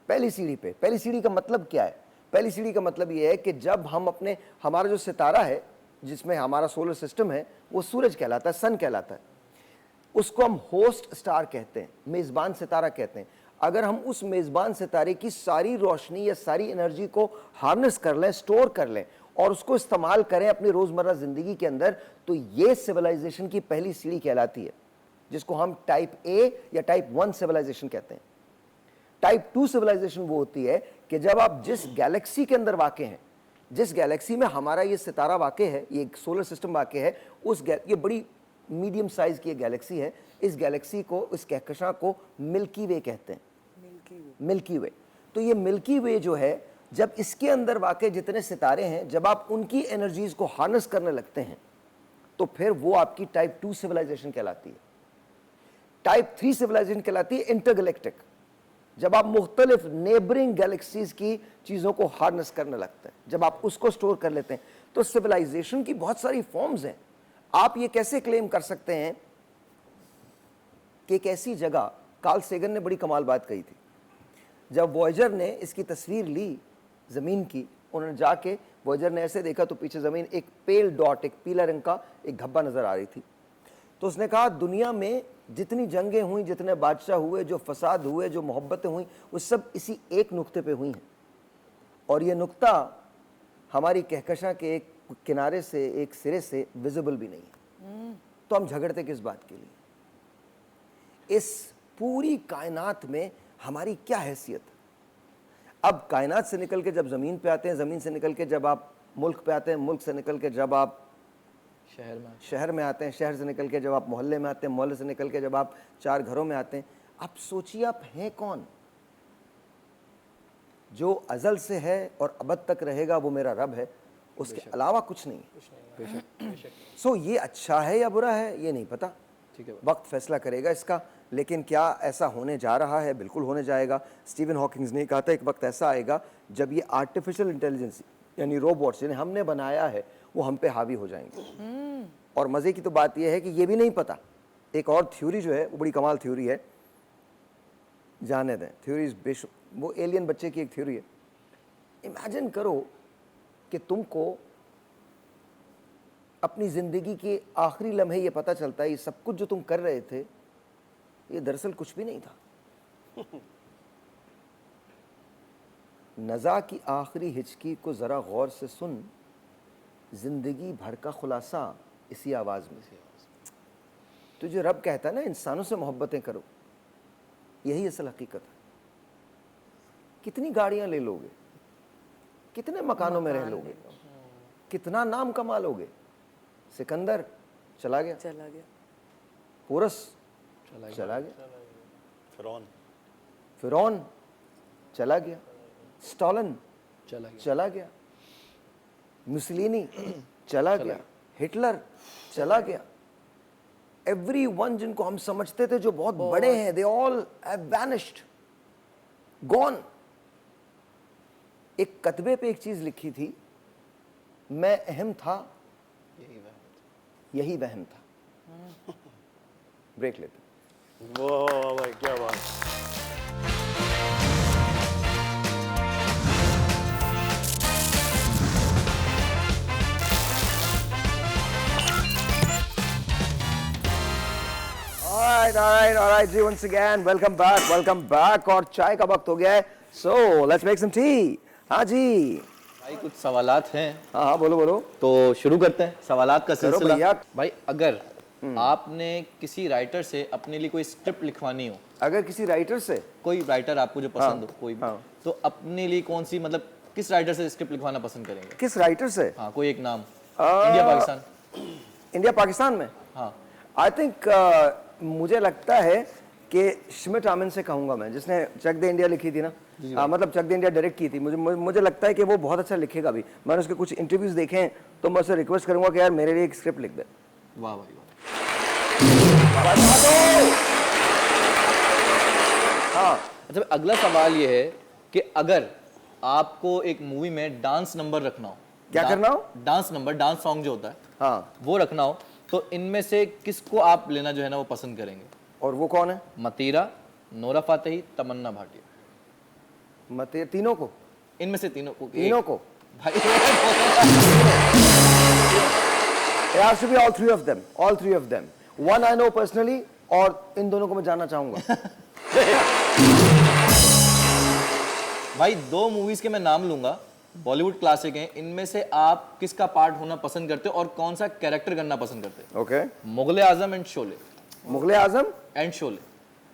पहली सीढ़ी का मतलब क्या है? पहली सीढ़ी का मतलब यह है कि जब हम अपने, हमारा जो सितारा है जिसमें हमारा सोलर सिस्टम है वो सूरज कहलाता है, सन कहलाता है। उसको हम होस्ट स्टार कहते हैं, मेज़बान सितारा कहते हैं। अगर हम उस मेज़बान सितारे की सारी रोशनी या सारी एनर्जी को हार्नेस कर लें, स्टोर कर लें और उसको इस्तेमाल करें अपनी रोज़मर्रा ज़िंदगी के अंदर, तो ये सिविलाइजेशन की पहली सीढ़ी कहलाती है, जिसको हम टाइप ए या टाइप 1 सिविलाइजेशन कहते हैं। टाइप 2 सिविलाइजेशन वो होती है कि जब आप जिस गैलेक्सी के अंदर वाक़े हैं, जिस गैलेक्सी में हमारा ये सितारा वाक़े है, ये सोलर सिस्टम वाक़े है, ये बड़ी मीडियम साइज़ की एक गैलेक्सी है। इस गैलेक्सी को, इस कहकशां को मिल्की वे कहते हैं। मिल्की वे। तो ये मिल्की वे जो है, जब इसके अंदर वाकई जितने सितारे हैं, जब आप उनकी एनर्जीज को हार्नेस करने लगते हैं, तो फिर वो आपकी टाइप 2 सिविलाइजेशन कहलाती है। टाइप 3 सिविलाइजेशन कहलाती है इंटरगैलेक्टिक, जब आप मुख्तलिफ नेबरिंग गैलेक्सीज की चीज़ों को हार्नेस करने लगते हैं, जब आप उसको स्टोर कर लेते हैं। तो सिविलाइजेशन की बहुत सारी फॉर्म्स हैं। आप ये कैसे क्लेम कर सकते हैं कि एक ऐसी जगह, कार्ल सेगन ने बड़ी कमाल बात कही थी, जब वॉयेजर ने इसकी तस्वीर ली ज़मीन की, उन्होंने जाके वॉयेजर ने ऐसे देखा तो पीछे ज़मीन एक पेल डॉट, एक पीला रंग का एक धब्बा नज़र आ रही थी। तो उसने कहा दुनिया में जितनी जंगें हुई, जितने बादशाह हुए, जो फसाद हुए, जो मोहब्बतें हुई, वो सब इसी एक नुक्ते पे हुई हैं। और ये नुक्ता हमारी कहकशां के एक किनारे से, एक सिरे से विजिबल भी नहीं है। तो हम झगड़ते किस बात के लिए? इस पूरी कायनात में हमारी क्या हैसियत? अब कायनात से निकल के जब ज़मीन पे आते हैं, ज़मीन से निकल के जब आप मुल्क पे आते हैं, मुल्क से निकल के जब आप शहर में आते हैं, शहर से निकल के जब आप मोहल्ले में आते हैं, मोहल्ले से निकल के जब आप 4 घरों में आते हैं, आप सोचिए आप हैं कौन? जो अज़ल से है और अबद तक रहेगा वो मेरा रब है, उसके अलावा कुछ नहीं है। सो ये अच्छा है या बुरा है ये नहीं पता, ठीक है, वक्त फैसला करेगा इसका। लेकिन क्या ऐसा होने जा रहा है? बिल्कुल होने जाएगा। स्टीवन हॉकिंग्स ने कहा था एक वक्त ऐसा आएगा जब ये आर्टिफिशियल इंटेलिजेंस यानी रोबोट्स जिन्हें हमने बनाया है वो हम पे हावी हो जाएंगे। और मज़े की तो बात यह है कि ये भी नहीं पता। एक और थ्योरी जो है वो बड़ी कमाल थ्योरी है, जाने दें, थ्योरीज वो एलियन बच्चे की एक थ्योरी है। इमेजिन करो कि तुमको अपनी ज़िंदगी के आखिरी लम्हे ये पता चलता है ये सब कुछ जो तुम कर रहे थे ये दरअसल कुछ भी नहीं था। नज़ा की आखिरी हिचकी को ज़रा गौर से सुन, ज़िंदगी भर का खुलासा इसी आवाज़ में। तो जो रब कहता है ना इंसानों से मोहब्बतें करो, यही असल हकीकत है। कितनी गाड़ियां ले लोगे, कितने मकानों में रह लोगे, कितना नाम कमा लोगे? सिकंदर चला गया, पोरस चला गया, फिरौन चला गया, स्टॉलन चला गया, मुसलिनी चला गया, हिटलर चला गया। एवरीवन जिनको हम समझते थे जो बहुत बड़े हैं, they all have vanished, gone. एक कतबे पे एक चीज लिखी थी, मैं अहम था यही वहम था। ब्रेक लेते। वाह भाई क्या बात। all right जी, once again welcome back और चाय का वक्त हो गया है, so let's make some tea। हाँ जी भाई कुछ सवालात हैं, हाँ बोलो। तो शुरू करते हैं सवालात का करो सिलसिला। भैया। भाई अगर आपने किसी राइटर से अपने लिए कोई स्क्रिप्ट लिखवानी हो, अगर किसी राइटर से, कोई राइटर आपको जो पसंद हो कोई भी, हाँ। तो अपने लिए कौन सी, मतलब किस राइटर से स्क्रिप्ट लिखवाना पसंद करेंगे? किस राइटर से? हाँ कोई एक नाम। इंडिया पाकिस्तान। इंडिया पाकिस्तान में हाँ आई थिंक मुझे लगता है कि श्मिट आमिन से कहूंगा मैं, जिसने चक दे इंडिया लिखी थी ना, मतलब चक दे इंडिया डायरेक्ट की थी। मुझे लगता है कि वो बहुत अच्छा लिखेगा भी। मैंने उसके कुछ इंटरव्यूज देखे हैं, तो मैं उससे रिक्वेस्ट करूंगा कि यार मेरे लिए एक स्क्रिप्ट लिख दे। वाह भाई वाह। हाँ अच्छा अगला सवाल ये है कि अगर आपको एक मूवी में डांस नंबर रखना हो, क्या करना हो? डांस नंबर, डांस सॉन्ग जो होता है हाँ, वो रखना हो, तो इनमें से किसको आप लेना जो है ना वो पसंद करेंगे? और वो कौन है? मतीरा, नोरा फातेही, तमन्ना भाटिया। मत तीनों को, इनमें से तीनों को? तीनों को भाई It has to be all three of them. One I know personally, और इन दोनों को मैं जानना चाहूंगा। भाई 2 मूवीज के मैं नाम लूंगा, बॉलीवुड क्लासिक हैं, इनमें से आप किसका पार्ट होना पसंद करते हो और कौन सा कैरेक्टर करना पसंद करते हो? Okay, Mughal-e Azam and Sholay. Mughal-e Azam and Sholay.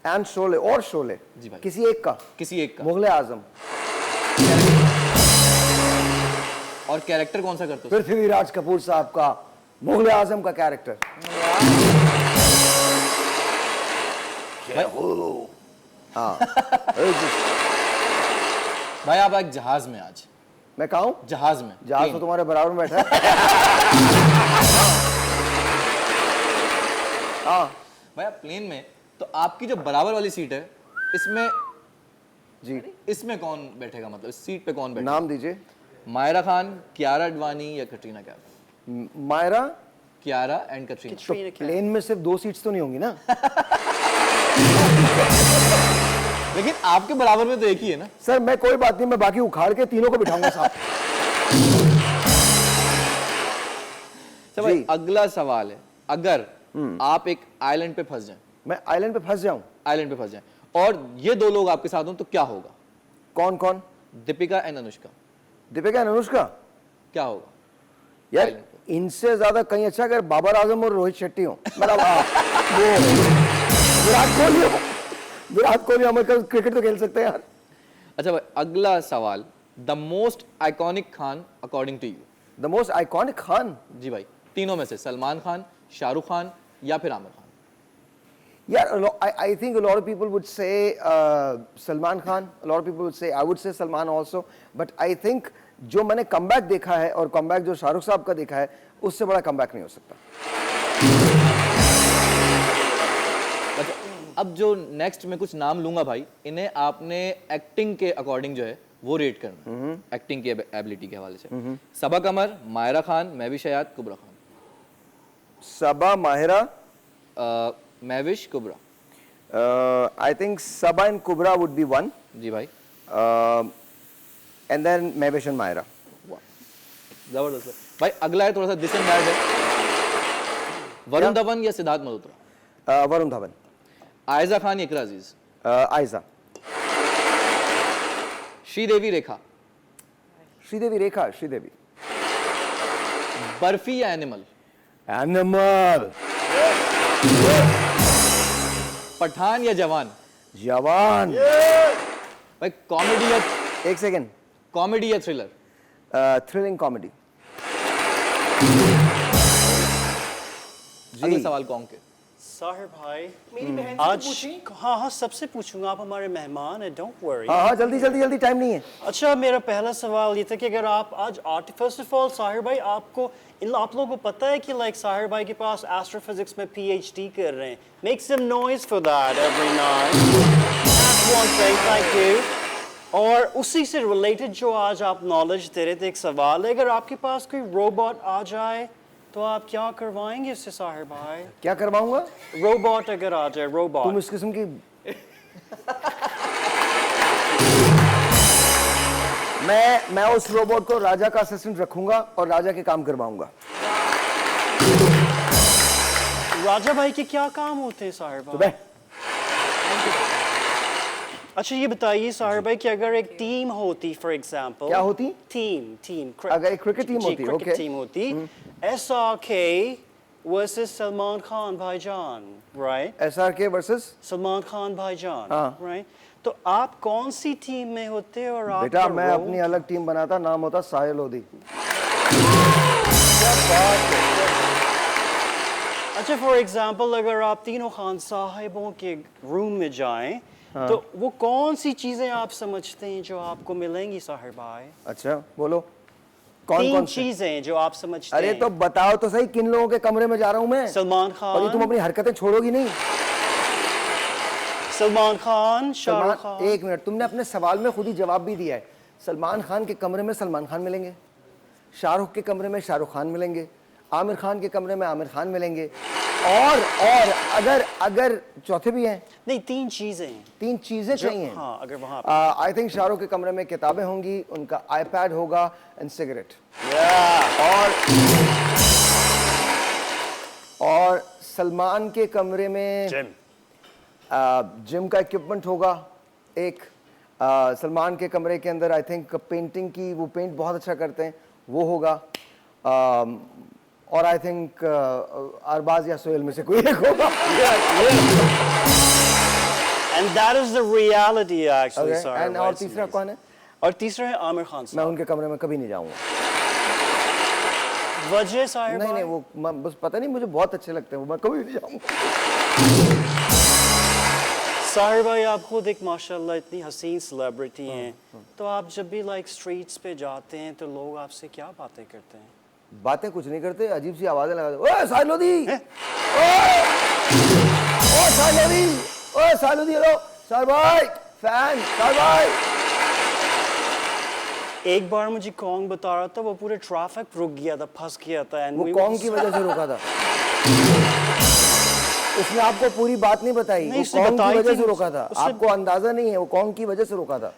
And Sholay, और शोले जी भाई। किसी एक का? किसी एक का। मुगले आजम। और कैरेक्टर कौन सा करते हो? पृथ्वीराज कपूर साहब का मुगले आजम का कैरेक्टर। भाई, हाँ भाई आप एक जहाज में आज, मैं कहा हूं? जहाज में, जहाज तो plane। तुम्हारे बराबर में बैठा है। हाँ भाई आप प्लेन में, तो आपकी जो बराबर वाली सीट है इसमें जी, इसमें कौन बैठेगा, मतलब इस सीट पे कौन बैठेगा? नाम दीजिए। मायरा खान, कियारा अडवाणी या कटरीना कैफ? मायरा। कियारा एंड कटरीना। तो प्लेन में सिर्फ 2 सीट्स तो नहीं होंगी ना? लेकिन आपके बराबर में तो एक ही है ना। सर मैं कोई बात नहीं, मैं बाकी उखाड़ के तीनों को बिठाऊंगा साथ। अच्छा भाई जी। अगला सवाल है, अगर आप एक आइलैंड पे फंस जाएं, मैं आइलैंड पे फंस जाऊं? आइलैंड पे फंस जाएं और ये दो लोग आपके साथ हों तो क्या होगा? कौन कौन? दीपिका एंड अनुष्का, दीपिका और अनुष्का? क्या होगा? यार Island इनसे ज्यादा कहीं अच्छा अगर बाबर आजम और रोहित शेट्टी हो, मतलब वो विराट कोहली हो। विराट कोहली अमेरिका क्रिकेट तो खेल सकते हैं यार। अच्छा भाई अगला सवाल, the most iconic Khan according to you? The most iconic Khan? जी भाई, तीनों में से सलमान खान, शाहरुख खान या फिर Aamir Khan? Yeah, I think a lot of people would say Salman Khan. A lot of people would say, I would say Salman also. But I think जो मैंने comeback देखा है और कमबैक जो शाहरुख साहब का देखा है, उससे बड़ा कमबैक नहीं हो सकता। अच्छा, अब जो नेक्स्ट में कुछ नाम लूंगा भाई, इन्हें आपने एक्टिंग के अकॉर्डिंग जो है वो रेट करना है, एक्टिंग की एबिलिटी के हवाले से। सबा कमर, मायरा खान, महविश हयात, कुबरा खान। सबा, Mahira, Mahwish, कुबरा। I think Sabah and Kubra would be one. जी भाई, And then Mehwish and Myra. जबरदस्त भाई। अगला है थोड़ा सा दिस एंड दैट है, वरुण धवन या सिद्धार्थ मल्होत्रा? वरुण धवन। आयजा खान या इकरा अजीज? आयजा। श्रीदेवी रेखा? श्रीदेवी रेखा, श्रीदेवी। बर्फी या एनिमल? एनिमल। पठान या जवान? जवान। भाई कॉमेडी या, एक सेकेंड, कॉमेडी या थ्रिलर? Thrilling comedy. अगले सवाल कौन के? साहिर भाई मेरी बहन से आज पूछी। हाँ हाँ सबसे पूछूंगा, आप हमारे मेहमान हैं, डोंट वरी। हाँ हाँ जल्दी जल्दी जल्दी, टाइम नहीं है। अच्छा मेरा पहला सवाल ये था कि अगर आप आज फर्स्ट ऑफ ऑल साहिर भाई आपको आप लोगों को पता है कि लाइक साहिर भाई के पास एस्ट्रोफिजिक्स में PhD कर रहे हैं। Make some noise for that every night. That's one thing, thank you. और उसी से रिलेटेड जो आज आप नॉलेज दे रहे थे, एक सवाल है, अगर आपके पास कोई रोबोट आ जाए तो आप क्या करवाएंगे उससे साहिर भाई? क्या करवाऊंगा? रोबोट अगर आ जाए, रोबोट। तुम इस किस्म की मैं उस रोबोट को राजा का असिस्टेंट रखूंगा और राजा के काम करवाऊंगा। राजा भाई के क्या काम होते हैं साहिर भाई? सुबह अच्छा ये बताइए साहिर भाई कि अगर एक टीम होती, फॉर एग्जांपल क्या होती? टीम अगर एक क्रिकेट टीम होती, क्रिकेट okay. टीम होती, SRK वर्सेस सलमान खान भाईजान, right? SRK versus Salman Khan भाईजान, हाँ। राइट? तो आप कौन सी टीम में होते और आप बेटा मैं अपनी अलग टीम बनाता, नाम होता साहिल लोधी। अच्छा फॉर एग्जांपल अगर आप तीनों खान साहिबों के रूम में जाएं तो वो कौन सी चीजें आप समझते हैं जो आपको मिलेंगी साहिर भाई? अच्छा बोलो, कौन तीन कौन सी? चीजें जो आप समझते अरे हैं। तो बताओ तो सही, किन लोगों के कमरे में जा रहा हूं मैं? सलमान और ये तुम खान, अपनी हरकतें छोड़ोगी नहीं। सलमान खान, शाहरुख सलमान, खान। एक मिनट, तुमने अपने सवाल में खुद ही जवाब भी दिया है। सलमान खान के कमरे में सलमान खान मिलेंगे, शाहरुख के कमरे में शाहरुख खान मिलेंगे, आमिर खान के कमरे में आमिर खान मिलेंगे, और अगर चौथे भी हैं। नहीं, तीन चीजें। तीन चीजें चाहिए। हाँ अगर वहाँ आई थिंक शाहरुख के कमरे में किताबें होंगी, उनका आईपैड होगा एंड सिगरेट। और सलमान के कमरे में जिम का इक्विपमेंट होगा एक। सलमान के कमरे के अंदर आई थिंक पेंटिंग की, वो पेंट बहुत अच्छा करते हैं, वो होगा। और आई थिंक अरबाज या सोहेल में से कोई एक होगा। And that is the reality actually, Okay, sorry. and और तीसरा कौन है? और तीसरा है आमिर खान मैं साहब। उनके कमरे में कभी नहीं जाऊंगा। वजह साहिर नहीं भाई? नहीं, वो बस पता नहीं, मुझे बहुत अच्छे लगते हैं वो, मैं कभी नहीं जाऊंगा। साहिर भाई आप खुद एक माशाल्लाह इतनी हसीन सेलिब्रिटी हैं, तो आप जब भी लाइक स्ट्रीट्स पे जाते हैं तो लोग आपसे क्या बातें करते हैं? बातें कुछ नहीं करते, अजीब सी आवाजें लगाते, ओए साहिल लोधी, ओ साहिल लोधी, ओए साहिल लोधी, हेलो साहिल भाई, फैन साहिल भाई। एक बार मुझे कॉन्ग बता रहा था वो पूरे ट्रैफिक रुक गया था, फंस गया था एंड वो कौन की वजह से रोका था? उसने आपको पूरी बात नहीं बताई, नहीं, वो उसने कौन की बताई वजह थी, से रोका था? उसने- आपको अंदाजा नहीं है वो कौन की वजह से रोका था?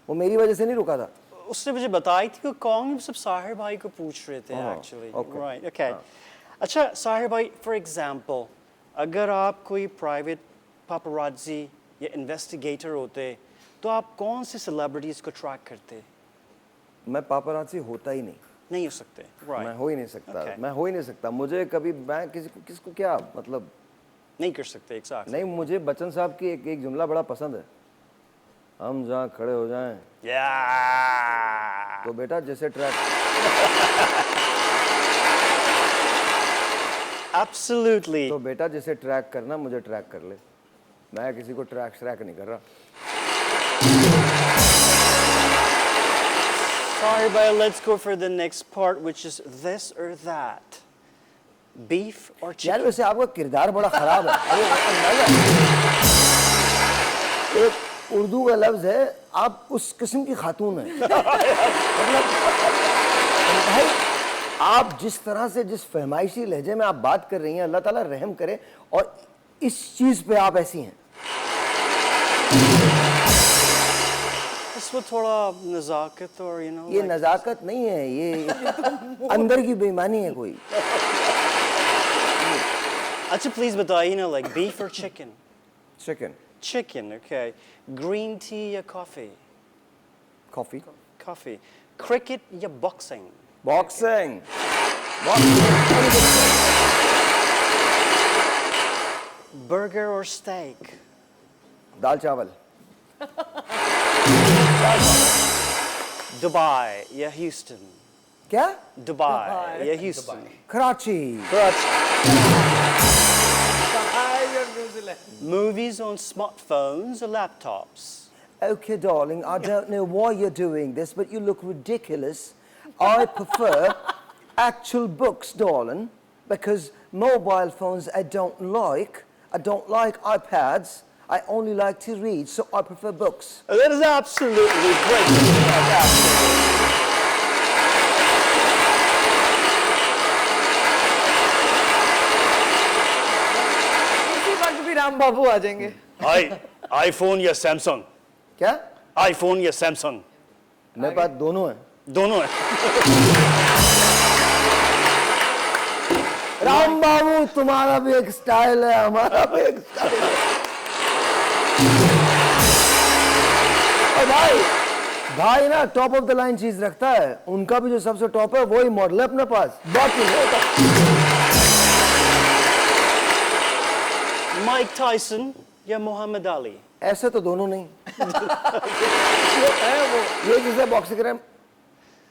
वो मेरी वजह से नहीं रुका था। उसने मुझे बताई थी कि कॉन्ग सब साहिर भाई को पूछ रहे थे एक्चुअली। Right, okay. अच्छा साहिर भाई, फॉर एग्जांपल अगर आप कोई प्राइवेट पापराजी या इन्वेस्टिगेटर होते तो आप कौन से सेलिब्रिटीज को ट्रैक करते? मैं पापराज़ी होता ही नहीं, नहीं हो सकते। मैं राइट, हो ही नहीं सकता, Okay. मैं हो ही नहीं सकता। मुझे कभी मैं किसको क्या मतलब नहीं कर सकते एग्जैक्टली। नहीं, मुझे बच्चन साहब की एक जुमला बड़ा पसंद है, हम जहाँ खड़े हो जाएं या तो बेटा जैसे ट्रैक। एब्सोल्युटली। तो बेटा जैसे ट्रैक करना मुझे ट्रैक कर ले, मैं किसी को ट्रैक नहीं कर रहा। Sorry, but let's go for the next part, which is this or that. Beef or यार chicken? वैसे आपका किरदार बड़ा खराब है। अरे अंदाजा है। एक उर्दू का लफ्ज है, आप उस किस्म की खातून हैं। मतलब भाई आप जिस तरह से जिस फहमाइशी लहजे में आप बात कर रही हैं, अल्लाह ताला रहम करे, और इस चीज पे आप ऐसी हैं। इसमें थोड़ा नजाकत और ये नजाकत नहीं है, ये अंदर की बेईमानी है कोई। अच्छा प्लीज बताइए ना, like beef or chicken? Chicken, Chicken, okay. Green tea या coffee? Coffee, Coffee. Cricket या boxing? Boxing, Burger or steak? दाल चावल, Dubai या Houston? क्या? Dubai या Houston? Karachi, Movies on smartphones or laptops? Okay, darling, I don't know why you're doing this, but you look ridiculous. I prefer actual books, darling, because mobile phones I don't like. I don't like iPads. I only like to read, so I prefer books. That is absolutely great. इसी वक्त भी राम बाबू आ जाएंगे। IPhone या Samsung? क्या? IPhone या Samsung? मेरे पास दोनों हैं। दोनों है। राम बाबू तुम्हारा भी एक स्टाइल है, हमारा भी एक स्टाइल है। और भाई ना टॉप ऑफ द लाइन चीज रखता है, उनका भी जो सबसे टॉप है वही मॉडल है अपने पास, बाकी नहीं होता। माइक टायसन या मोहम्मद अली? ऐसे तो दोनों नहीं। ये जिसे बॉक्सिंग कर रहे हैं,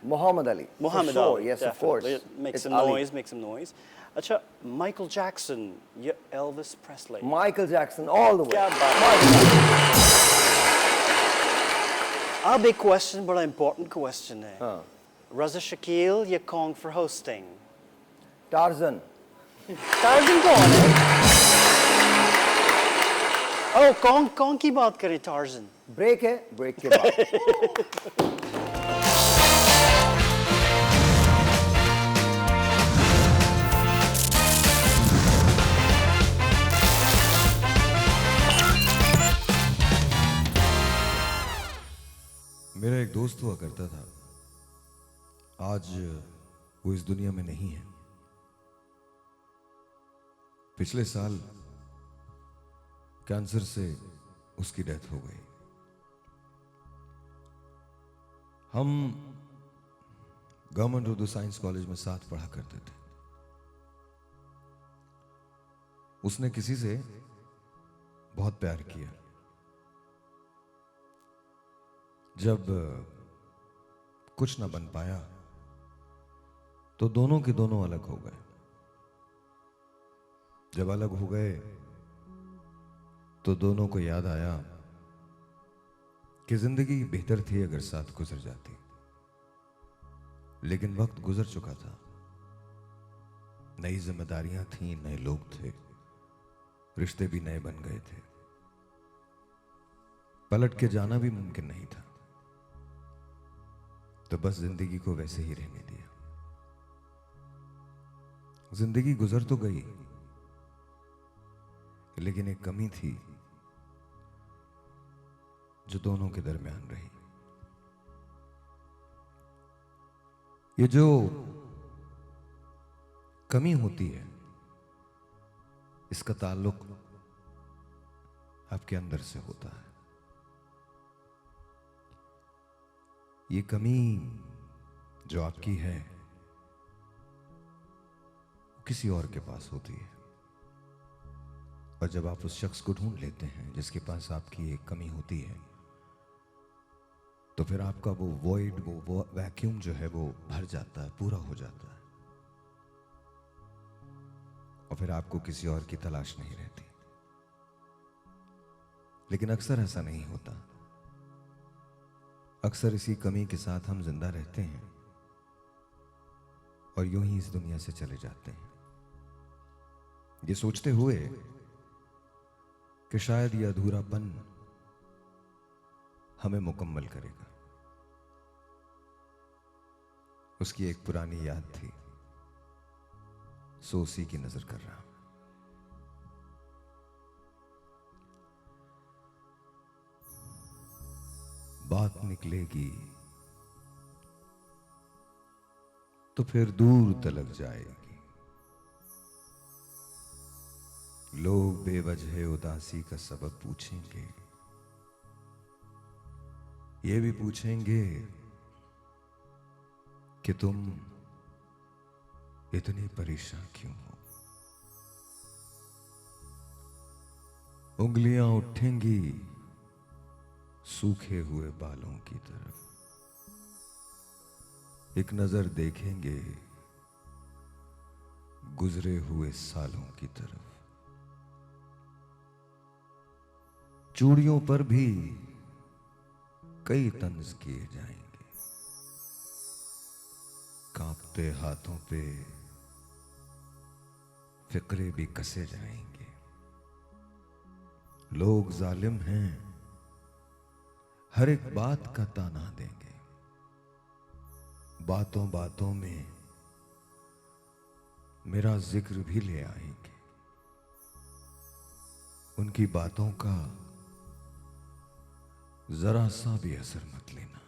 Muhammad Ali. Muhammad For sure, Ali, yes, of course. Make It's some Ali. noise, make some noise. अच्छा, माइकल जैक्सन या Elvis Presley? Michael Jackson all the way. क्या बात है। अब एक क्वेश्चन, बड़ा इंपॉर्टेंट क्वेश्चन है। हाँ। रज़ा शकील या Kong for hosting? Torsion. Torsion कौन है? ओह, कौन की बात करें? टार्जन। ब्रेक है, ब्रेक के बाद। मेरा एक दोस्त हुआ करता था, आज वो इस दुनिया में नहीं है। पिछले साल कैंसर से उसकी डेथ हो गई। हम गवर्नमेंट उर्दू साइंस कॉलेज में साथ पढ़ा करते थे। उसने किसी से बहुत प्यार किया। जब कुछ ना बन पाया तो दोनों के दोनों अलग हो गए। जब अलग हो गए तो दोनों को याद आया कि जिंदगी बेहतर थी अगर साथ गुजर जाती, लेकिन वक्त गुजर चुका था। नई जिम्मेदारियां थीं, नए लोग थे, रिश्ते भी नए बन गए थे। पलट के जाना भी मुमकिन नहीं था, तो बस जिंदगी को वैसे ही रहने दिया। जिंदगी गुजर तो गई, लेकिन एक कमी थी जो दोनों के दरमियान रही। ये जो कमी होती है, इसका ताल्लुक आपके अंदर से होता है। ये कमी जो आपकी है वो किसी और के पास होती है, और जब आप उस शख्स को ढूंढ लेते हैं जिसके पास आपकी एक कमी होती है, तो फिर आपका वो वॉइड, वो वैक्यूम जो है वो भर जाता है, पूरा हो जाता है, और फिर आपको किसी और की तलाश नहीं रहती। लेकिन अक्सर ऐसा नहीं होता। अक्सर इसी कमी के साथ हम जिंदा रहते हैं और यूं ही इस दुनिया से चले जाते हैं, ये सोचते हुए कि शायद ये अधूरापन हमें मुकम्मल करेगा। उसकी एक पुरानी याद थी, सो उसी की नजर कर रहा हूं। बात निकलेगी तो फिर दूर तलक जाएगी। लोग बेवजह उदासी का सबब पूछेंगे, ये भी पूछेंगे कि तुम इतनी परेशान क्यों हो। उंगलियां उठेंगी सूखे हुए बालों की तरफ, एक नजर देखेंगे गुजरे हुए सालों की तरफ। चूड़ियों पर भी कई तंज किए जाएंगे, कांपते हाथों पे फिक्रे भी कसे जाएंगे। लोग जालिम हैं, हर एक बात का ताना देंगे, बातों बातों में मेरा जिक्र भी ले आएंगे। उनकी बातों का जरा सा भी असर मत लेना,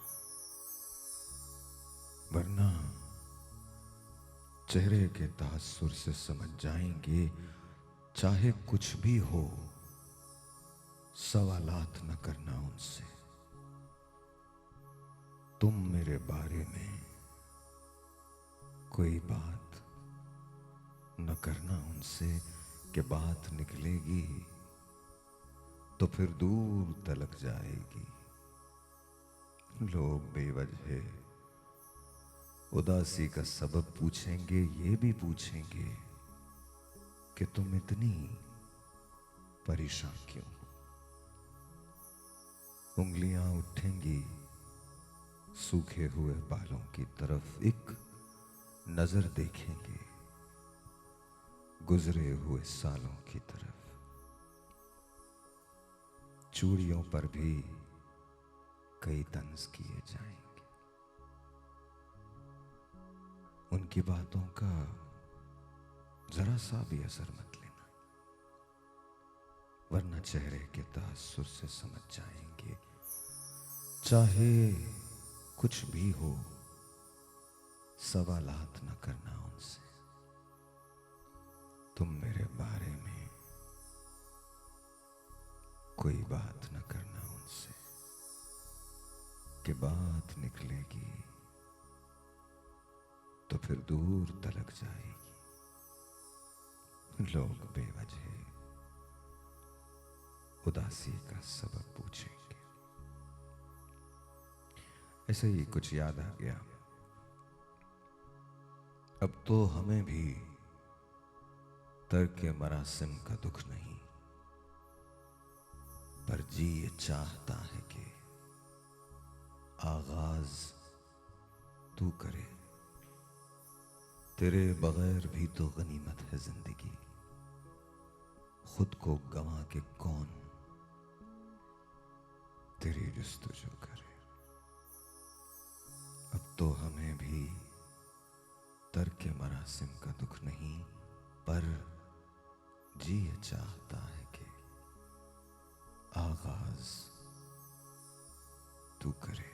वरना चेहरे के तासुर से समझ जाएंगे चाहे कुछ भी हो, सवालात न करना उनसे। तुम मेरे बारे में कोई बात न करना उनसे, कि बात निकलेगी तो फिर दूर तलक जाएगी। लोग बेवजह उदासी का सबब पूछेंगे, ये भी पूछेंगे कि तुम इतनी परेशान क्यों हो। उंगलियां उठेंगी सूखे हुए बालों की तरफ, एक नजर देखेंगे गुजरे हुए सालों की तरफ। चूड़ियों पर भी कई तंज किए जाएंगे, उनकी बातों का जरा सा भी असर मत लेना, वरना चेहरे के तासुर से समझ जाएंगे चाहे कुछ भी हो, सवालात न करना उनसे। तुम मेरे बारे में कोई बात न करना उनसे, कि बात निकलेगी तो फिर दूर तलक जाएगी। लोग बेवजह उदासी का सबब पूछेंगे। ऐसे ही कुछ याद आ गया। अब तो हमें भी तर्क मरासिम का दुख नहीं, पर जी ये चाहता है कि आगाज तू करे। तेरे बगैर भी तो गनीमत है जिंदगी, खुद को गंवा के कौन तेरी जुस्तजू करे। अब तो हमें भी तर्क मरासिम का दुख नहीं, पर जी ये चाहता है कि आगाज तू करे।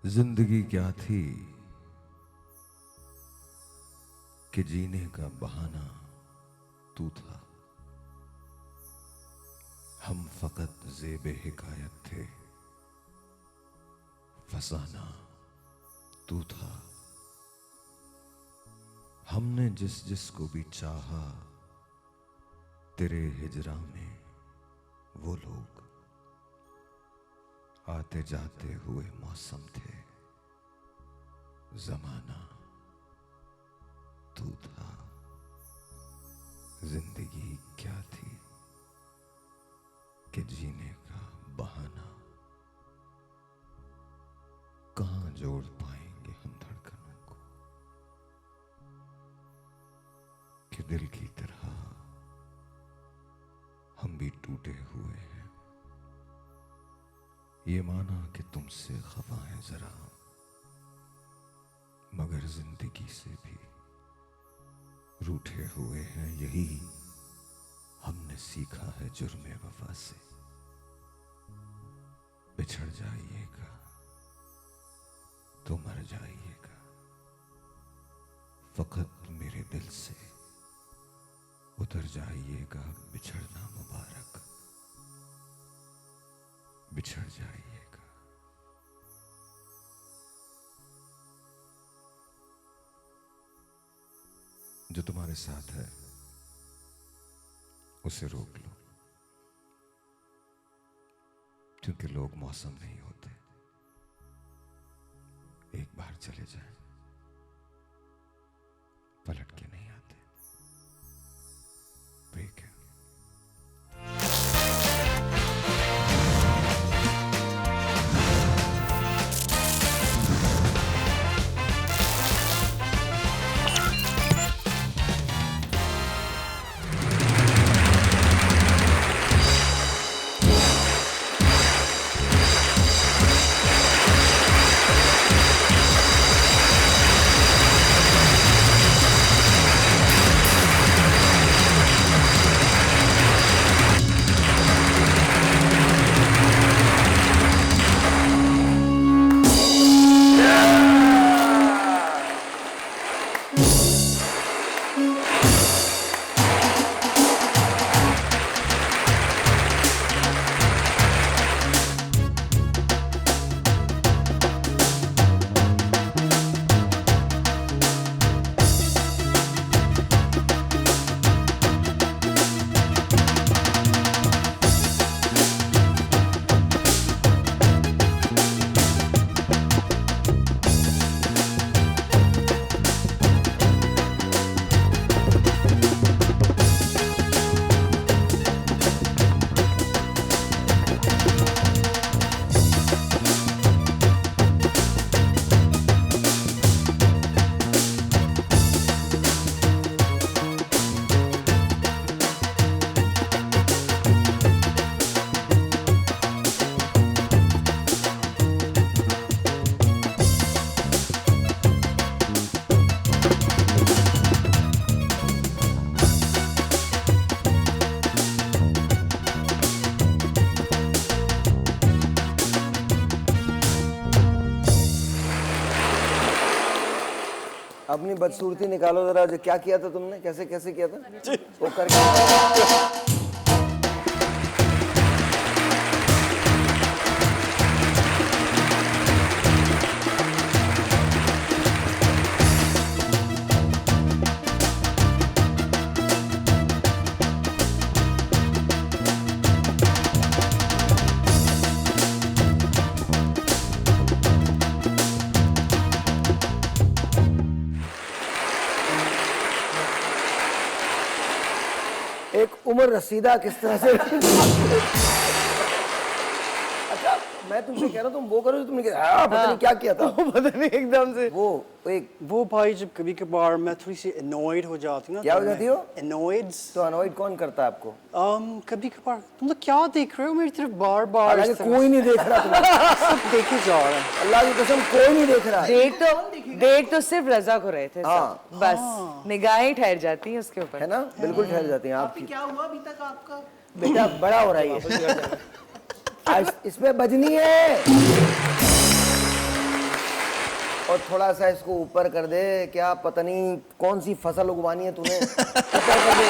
जिंदगी क्या थी कि जीने का बहाना तू था। हम फकत ज़ेबे हिकायत थे, फसाना तू था। हमने जिस जिस को भी चाहा, तेरे हिजरा में वो लोग आते जाते हुए मौसम थे। जमाना तू था। जिंदगी क्या थी कि जीने का बहाना। कहां जोड़ पाएंगे हम धड़कनों को कि दिल की तरह हम भी टूटे हुए हैं। ये माना कि तुमसे खफा है जरा, मगर जिंदगी से भी रूठे हुए हैं। यही हमने सीखा है जुर्मे वफा से। बिछड़ जाइएगा तो मर जाइएगा, फकत मेरे दिल से उतर जाइएगा। बिछड़ना मुबारक, बिछड़ जाइएगा। जो तुम्हारे साथ है उसे रोक लो, क्योंकि लोग मौसम नहीं होते। एक बार चले जाएं, पलट के नहीं आते। ब्रेक है। अपनी बदसूरती निकालो जरा। जो क्या किया था तुमने, कैसे कैसे किया था वो करके। उम्र रसीदा किस तरह से अच्छा मैं तुमसे कह रहा हूँ तुम वो करो जो तुमने किया। पता नहीं क्या किया था पता नहीं एकदम से वो एक वो भाई जब कभी कभार मैं थोड़ी सी annoyed हो जाती हूँ ना, क्या तो हो जाती मैं- हो? annoyed। तो अनॉइड कौन करता है आपको? कभी कभार तुम लोग क्या देख रहे हो मेरी तरफ बार बार? हालांकि कोई नहीं देख रहा तुम्हें, सब देखे जा रहे हैं। अल्लाह की कसम कोई नहीं देख रहा है, देख तो सिर्फ रजा को रहे थे सब। हाँ। बस निगाहें ठहर जाती हैं उसके ऊपर। है ना? बिल्कुल ठहर जाती हैं आपकी। क्या हुआ अभी तक आपका? बेटा बड़ा हो रहा है ये। आज इसमें बजनी है और थोड़ा सा इसको ऊपर कर दे, क्या पता नहीं कौन सी फसल उगवानी है तूने, ऊपर कर दे।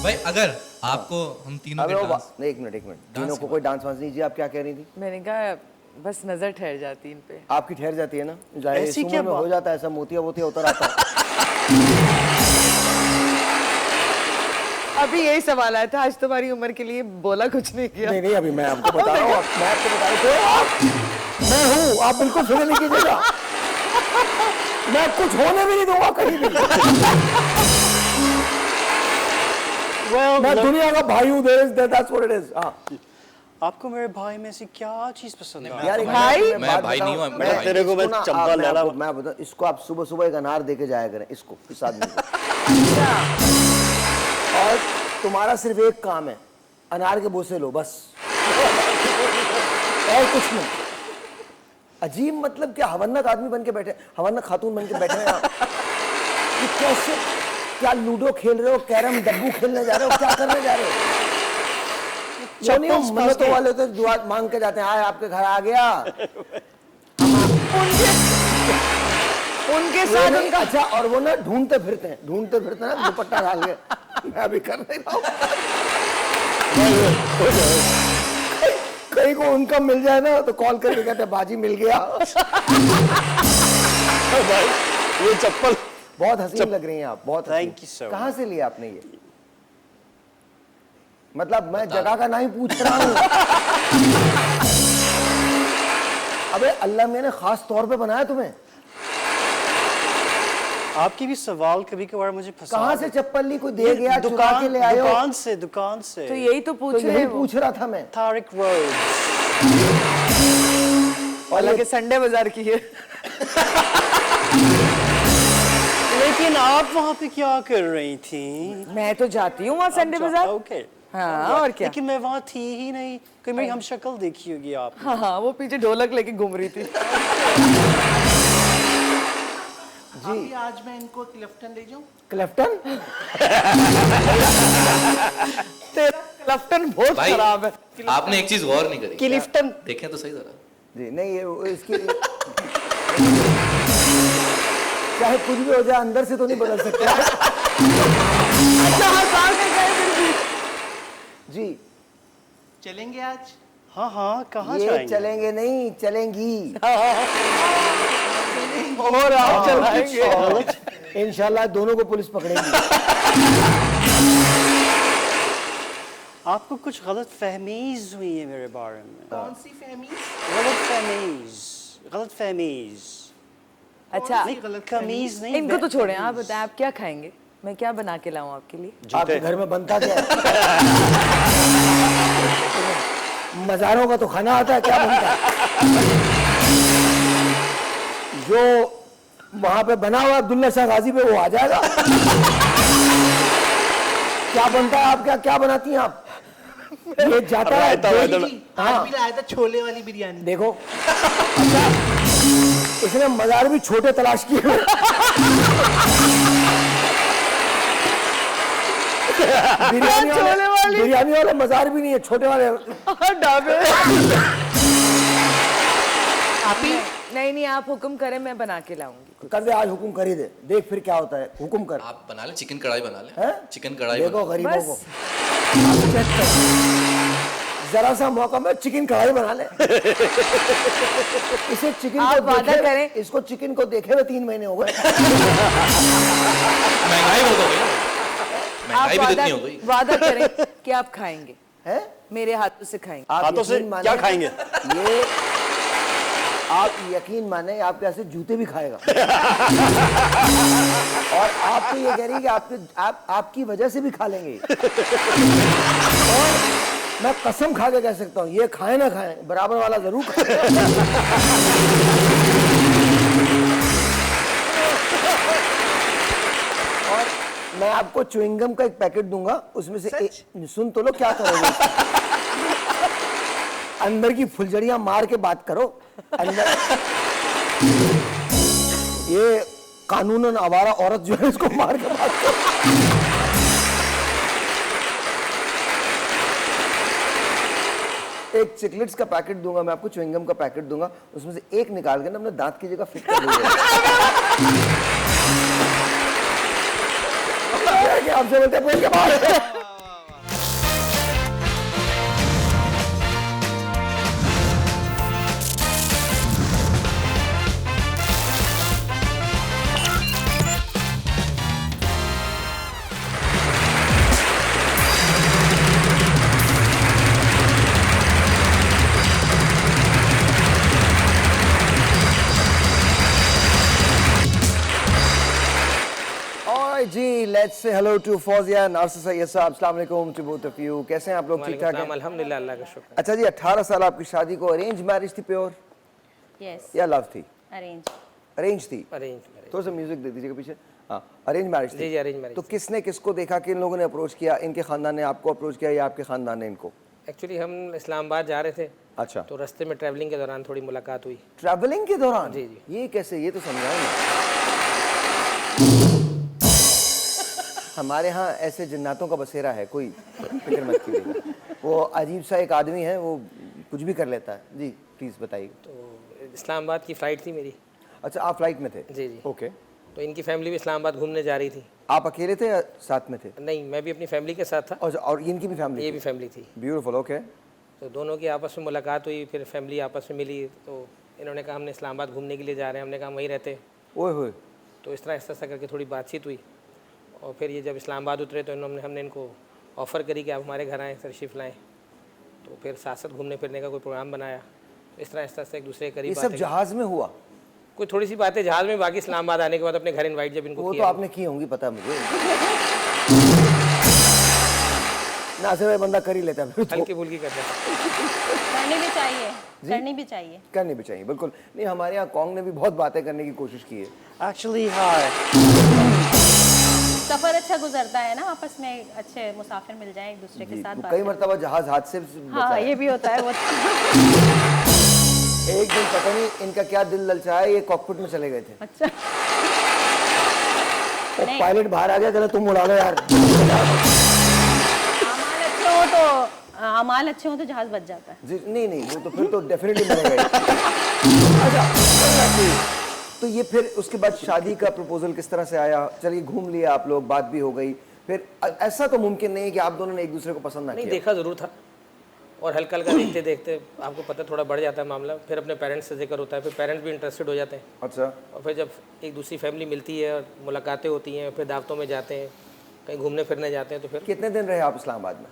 भाई अगर आपको हम तीनों अबे के वो डांस एक मिनट तीनों को कोई डांस वांस नहीं जी, आप क्या कह रही थी? मैंने कहा बस नजर ठहर जाती इन पे। आपकी ठहर जाती है ना, जाहिर है ऐसी सुमो क्या में हो बात? जाता है ऐसा, मोतिया वोतिया उतर आता है। अभी यही सवाल आया था, आज तुम्हारी उम्र के लिए बोला कुछ नहीं किया। नहीं अभी मैं आपको बता रहा हूँ, मैं आपको बता रहा हूँ मैं हूँ, आप बिल्कुल फिक्र नहीं कीजिएगा, मैं कुछ होने भी नहीं दूंगा कहीं भी। मैं दुनिया का भाई हूँ, that's what it is। हाँ आपको मेरे भाई में से क्या चीज पसंद है? यार एक भाई? बात मैं भाई बताऊं, नहीं हूँ, मैं मैं भाई। तेरे को मैं इसको ना, चंपा आप- मैं लैला- आपको- मैं बता इसको आप सुबह सुबह एक अनार दे के जाया करें इसको, इस आदमी को। और तुम्हारा सिर्फ एक काम है, अनार के बोसे लो बस, और कुछ नहीं। अजीब मतलब क्या हवन्नक आदमी बन के बैठे, हवन्नक खातून बन के बैठे हैं आप। ये कैसे, क्या लूडो खेल रहे हो, कैरम डब्बू खेलने जा रहे हो, क्या करने जा रहे हो? वो नहीं, वो मन्नतों वाले तो दुआ मांग के जाते हैं, आए आपके घर आ गया। उनके वो साथ नहीं, उनका अच्छा, और वो ना ढूंढते फिरते हैं ना दुपट्टा डाल के, मैं अभी कर नहीं रहा हूँ। कहीं को उनका मिल जाए ना तो कॉल करके कहते हैं बाजी मिल गया। भाई ये चप्पल बहुत हसीन लग रही हैं आप, बहुत हसीन। Thank you so कहाँ से लिया आपने ये? मतलब मैं जगह का नहीं पूछ रहा हूँ। अबे अल्लाह मैंने खास तौर पे बनाया तुम्हें। आपके भी सवाल कभी कभार मुझे फंसा कहाँ से चप्पल ली, कोई दे गया, चुरा के ले आए हो? दुकान से तो यही तो तो पूछ रहे यही हैं वो। पूछ रहा था मैं। तारिक रोड। हालांकि संडे बाजार की है। लेकिन आप वहाँ पे क्या कर रही थी? मैं तो जाती हूँ वहाँ संडे बाजार। ओके। हाँ और क्या। लेकिन मैं वहाँ थी ही नहीं, कोई मेरी हम शक्ल देखी होगी आप। हाँ वो पीछे ढोलक लेके घूम रही थी। अभी आज मैं इनको क्लिफ्टन ले जाऊं? क्लेफ्टन? तेरा क्लफ्टन बहुत भाई खराब है। आपने एक चीज गौर नहीं करी, क्लिफ्टन। देखें तो सही जरा। जी नहीं, ये इसकी चाहे कुछ भी हो जाए अंदर से तो नहीं बदल सकते। अच्छा हाँ साल में गए फिर भी। जी चलेंगे आज? हाँ कहाँ ये जाएंगे? चलेंगे नहीं, चलेंगी। और आप चलाएंगे। इंशाल्लाह दोनों को पुलिस पकड़ेगी। आपको कुछ गलत फहमीज हुई है मेरे बारे में। कौन सी फहमी? गलत फहमीज। अच्छा कमीज नहीं। इनको तो छोड़ें, आप बताएं आप क्या खाएंगे? मैं क्या बना के लाऊं आपके लिए? आपके घर में बनता क्या है? मज़ारों का तो खाना आता है, क्या बनता है? जो वहां पे बना हुआ अब्दुल्ला शाह गाजी पे वो आ जाएगा। क्या बनता है? आप क्या बनाती हैं आप? ये जाता है आज भी लाया था छोले वाली बिरयानी। देखो, अच्छा इसने मज़ार भी छोटे तलाश किए हुए। बिरयानी वाले मज़ार भी नहीं है, छोटे वाले ढाबे। नहीं आप हुक्म करें, मैं बना के लाऊंगी। कर दे, आज हुक्म कर ही दे, देख फिर क्या होता है। हुक्म कर। आप बना ले, चिकन कढ़ाई बना ले। हैं? चिकन कढ़ाई देखो बना गरीबों बस। को चेक कर। जरा सा मौका में चिकन कढ़ाई बना ले। इसे चिकन आप को वादा देखे, करें। इसको चिकन को देखे हुए 3 महीने हो गए। महंगाई बहुत हो गई ना। आप महंगाई भी तो इतनी हो गई। वादा करें कि आप खाएंगे, हैं? मेरे हाथों से खाएंगे। आप हाथों से यकीन माने, क्या खाएंगे? ये आप यकीन माने आपके यहाँ से जूते भी खाएगा। और आप तो ये कह रही है कि आपकी वजह से भी खा लेंगे। और मैं कसम खा के कह सकता हूँ, ये खाए ना खाए बराबर वाला जरूर खाए। और मैं आपको च्युइंगम का एक पैकेट दूंगा, उसमें से सुन तो लो क्या करोगे। अंदर की फुलझड़ियां मार के बात करो। अंदर ये कानूनन आवारा औरत जो है इसको मार के बात करो। एक चिकलेट्स का पैकेट दूंगा मैं आपको, च्युइंगम का पैकेट दूंगा, उसमें से एक निकाल के ना अपने दांत की जगह फिट कर दीजिए। आपसे बोलते हैं के बाद। जी, let's say hello to Fauzia Nasir Syed साहब। अस्सलाम वालेकुम टू बोथ ऑफ यू। कैसे हैं आप लोग? ठीक ठाक हैं? अल्हम्दुलिल्लाह, अल्लाह का शुक्र। अच्छा जी, 18 साल आपकी शादी को अरेंज मैरिज थी प्योर यस या लव थी? अरेंज अरेंज थी। अरेंज थोड़ा सा म्यूजिक दे दीजिएगा पीछे। हाँ, अरेंज मैरिज थी। जी, अरेंज मैरिज। तो किसने किसको देखा कि इन लोगों ने अप्रोच किया? इनके खानदान ने आपको अप्रोच किया या आपके खानदान ने इनको? एक्चुअली हम इस्लामाबाद जा रहे थे, अच्छा, तो रास्ते में ट्रैवलिंग के दौरान थोड़ी मुलाकात हुई। ट्रैवलिंग के दौरान? जी, जी। ये कैसे, ये तो समझाएं। हमारे यहाँ ऐसे जन्नातों का बसेरा है, कोई फिक्र मत कीजिएगा। वो अजीब सा एक आदमी है, वो कुछ भी कर लेता है। जी प्लीज़ बताइए। तो इस्लामाबाद की फ़्लाइट थी मेरी। अच्छा, आप फ्लाइट में थे? जी जी। ओके। तो इनकी फैमिली भी इस्लामाबाद घूमने जा रही थी। आप अकेले थे या साथ में थे? नहीं, मैं भी अपनी फैमिली के साथ था, और इनकी भी फैमिली? ये भी फैमिली थी। Beautiful, okay. तो दोनों की आपस में मुलाकात हुई, फिर फैमिली आपस में मिली। तो इन्होंने कहा हमने इस्लामाबाद घूमने के लिए जा रहे हैं, हमने कहा वहीं रहते। ओए होए। तो इस तरह ऐसा करके थोड़ी बातचीत हुई। और फिर ये जब इस्लामाबाद उतरे तो हमने इनको ऑफ़र करी कि आप हमारे घर आएँ, तशरीफ़ लाएँ। तो फिर साथ साथ घूमने फिरने का कोई प्रोग्राम बनाया। इस तरह ऐसा एक दूसरे के करीब। ये सब जहाज़ में हुआ? कोई थोड़ी सी बातें जहाज़ में, बाकी इस्लामाबाद आने के बाद अपने घर इनवाइट जब इनको वो किया। तो आपने की होंगी, पता मुझे। नासिर भाई बंदा कर ही लेता है। हल्की फुल्की करते हैं। करनी भी चाहिए, करनी भी चाहिए। करनी भी चाहिए, बिल्कुल। नहीं, हमारे यहाँ कॉन्ग ने भी बहुत बातें करने की कोशिश की है। Actually, hi. सफर अच्छा गुजरता है ना, आपस में अच्छे मुसाफिर मिल जाए एक दूसरे के साथ तो बात कई करें। मरतबा जहाज हादसे से बचा हाँ, है। ये भी होता है। वो एक दिन पता नहीं इनका क्या दिल ललचाया, ये कॉकपिट में चले गए थे। अच्छा, और पायलट बाहर आ गया, कहना तुम उड़ा लो यार। अमाल अच्छे हो तो जहाज बच जाता है। जी नहीं, वो तो फिर तो डेफिनेटली मरेगा। अच्छा, तो ये फिर उसके बाद शादी का प्रपोजल किस तरह से आया? चलिए घूम लिया आप लोग, बात भी हो गई, फिर ऐसा तो मुमकिन नहीं है कि आप दोनों ने एक दूसरे को पसंद ना नहीं, किया? देखा ज़रूर था, और हल्का हल्का देखते देखते आपको पता थोड़ा बढ़ जाता है मामला। फिर अपने पेरेंट्स से जिक्र होता है, फिर पेरेंट्स भी इंटरेस्टेड हो जाते हैं। अच्छा। और फिर जब एक दूसरी फैमिली मिलती है और मुलाकातें होती हैं, फिर दावतों में जाते हैं, कहीं घूमने फिरने जाते हैं, तो फिर कितने दिन रहे आप इस्लामाबाद में?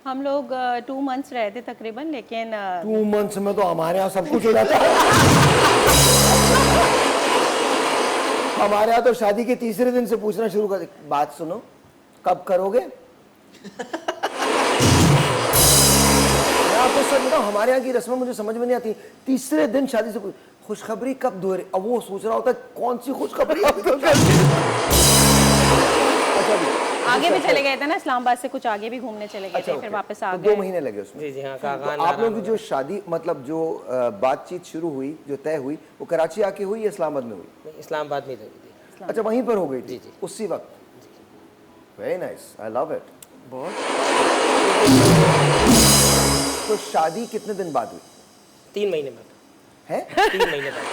हम लोग 2 months रहे थे तकरीबन, लेकिन 2 months में तो हमारे यहाँ सब कुछ हो जाता है। हमारे यहाँ तो शादी के तीसरे दिन से पूछना शुरू कर, बात सुनो कब करोगे? मैं आपको सच बताऊं, हमारे यहाँ की रस्में मुझे समझ में नहीं आती। तीसरे दिन शादी से खुशखबरी कब दो रहे? अब वो सोच रहा होता है कौन सी खुशखबरी। अच्छा जी, आगे भी चले गए थे ना, इस्लामाबाद से कुछ आगे भी घूमने चले गए थे, फिर वापस आ तो गए। 2 महीने लगे उसमें। जी जी हाँ। तो आप लोगों की जो शादी, मतलब जो बातचीत शुरू हुई, जो तय हुई, वो कराची आके हुई या इस्लामाबाद में हुई? इस्लामाबाद में हुई थी। अच्छा, वहीं पर हो गई थी? जी, जी। उसी वक्त। Very nice, I love it. बहुत। तो शादी कितने दिन बाद हुई? 3 महीने बाद है? 3 महीने बाद।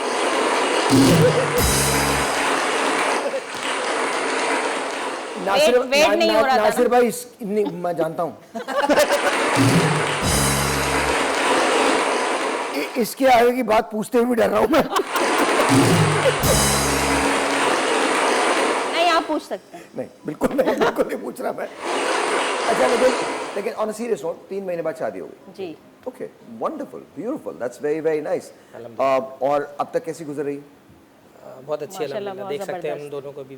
वेट नहीं हो रहा था नासिर भाई मैं जानता हूँ। इसके आगे की बात पूछते हुए भी डर रहा हूँ मैं। नहीं, आप पूछ सकते हैं। नहीं, बिल्कुल नहीं पूछ रहा मैं। अच्छा, लेकिन ऑन अ सीरियस नोट, 3 महीने बाद शादी हो गई। जी। Okay, wonderful, beautiful, that's very very nice. और अब तक कैसी गुजर रही? बहुत अच्छी माशाल्लाह, अल्हम्दुलिल्लाह, बहुत देख सकते हैं हम ज़बरदस्त। दोनों को भी।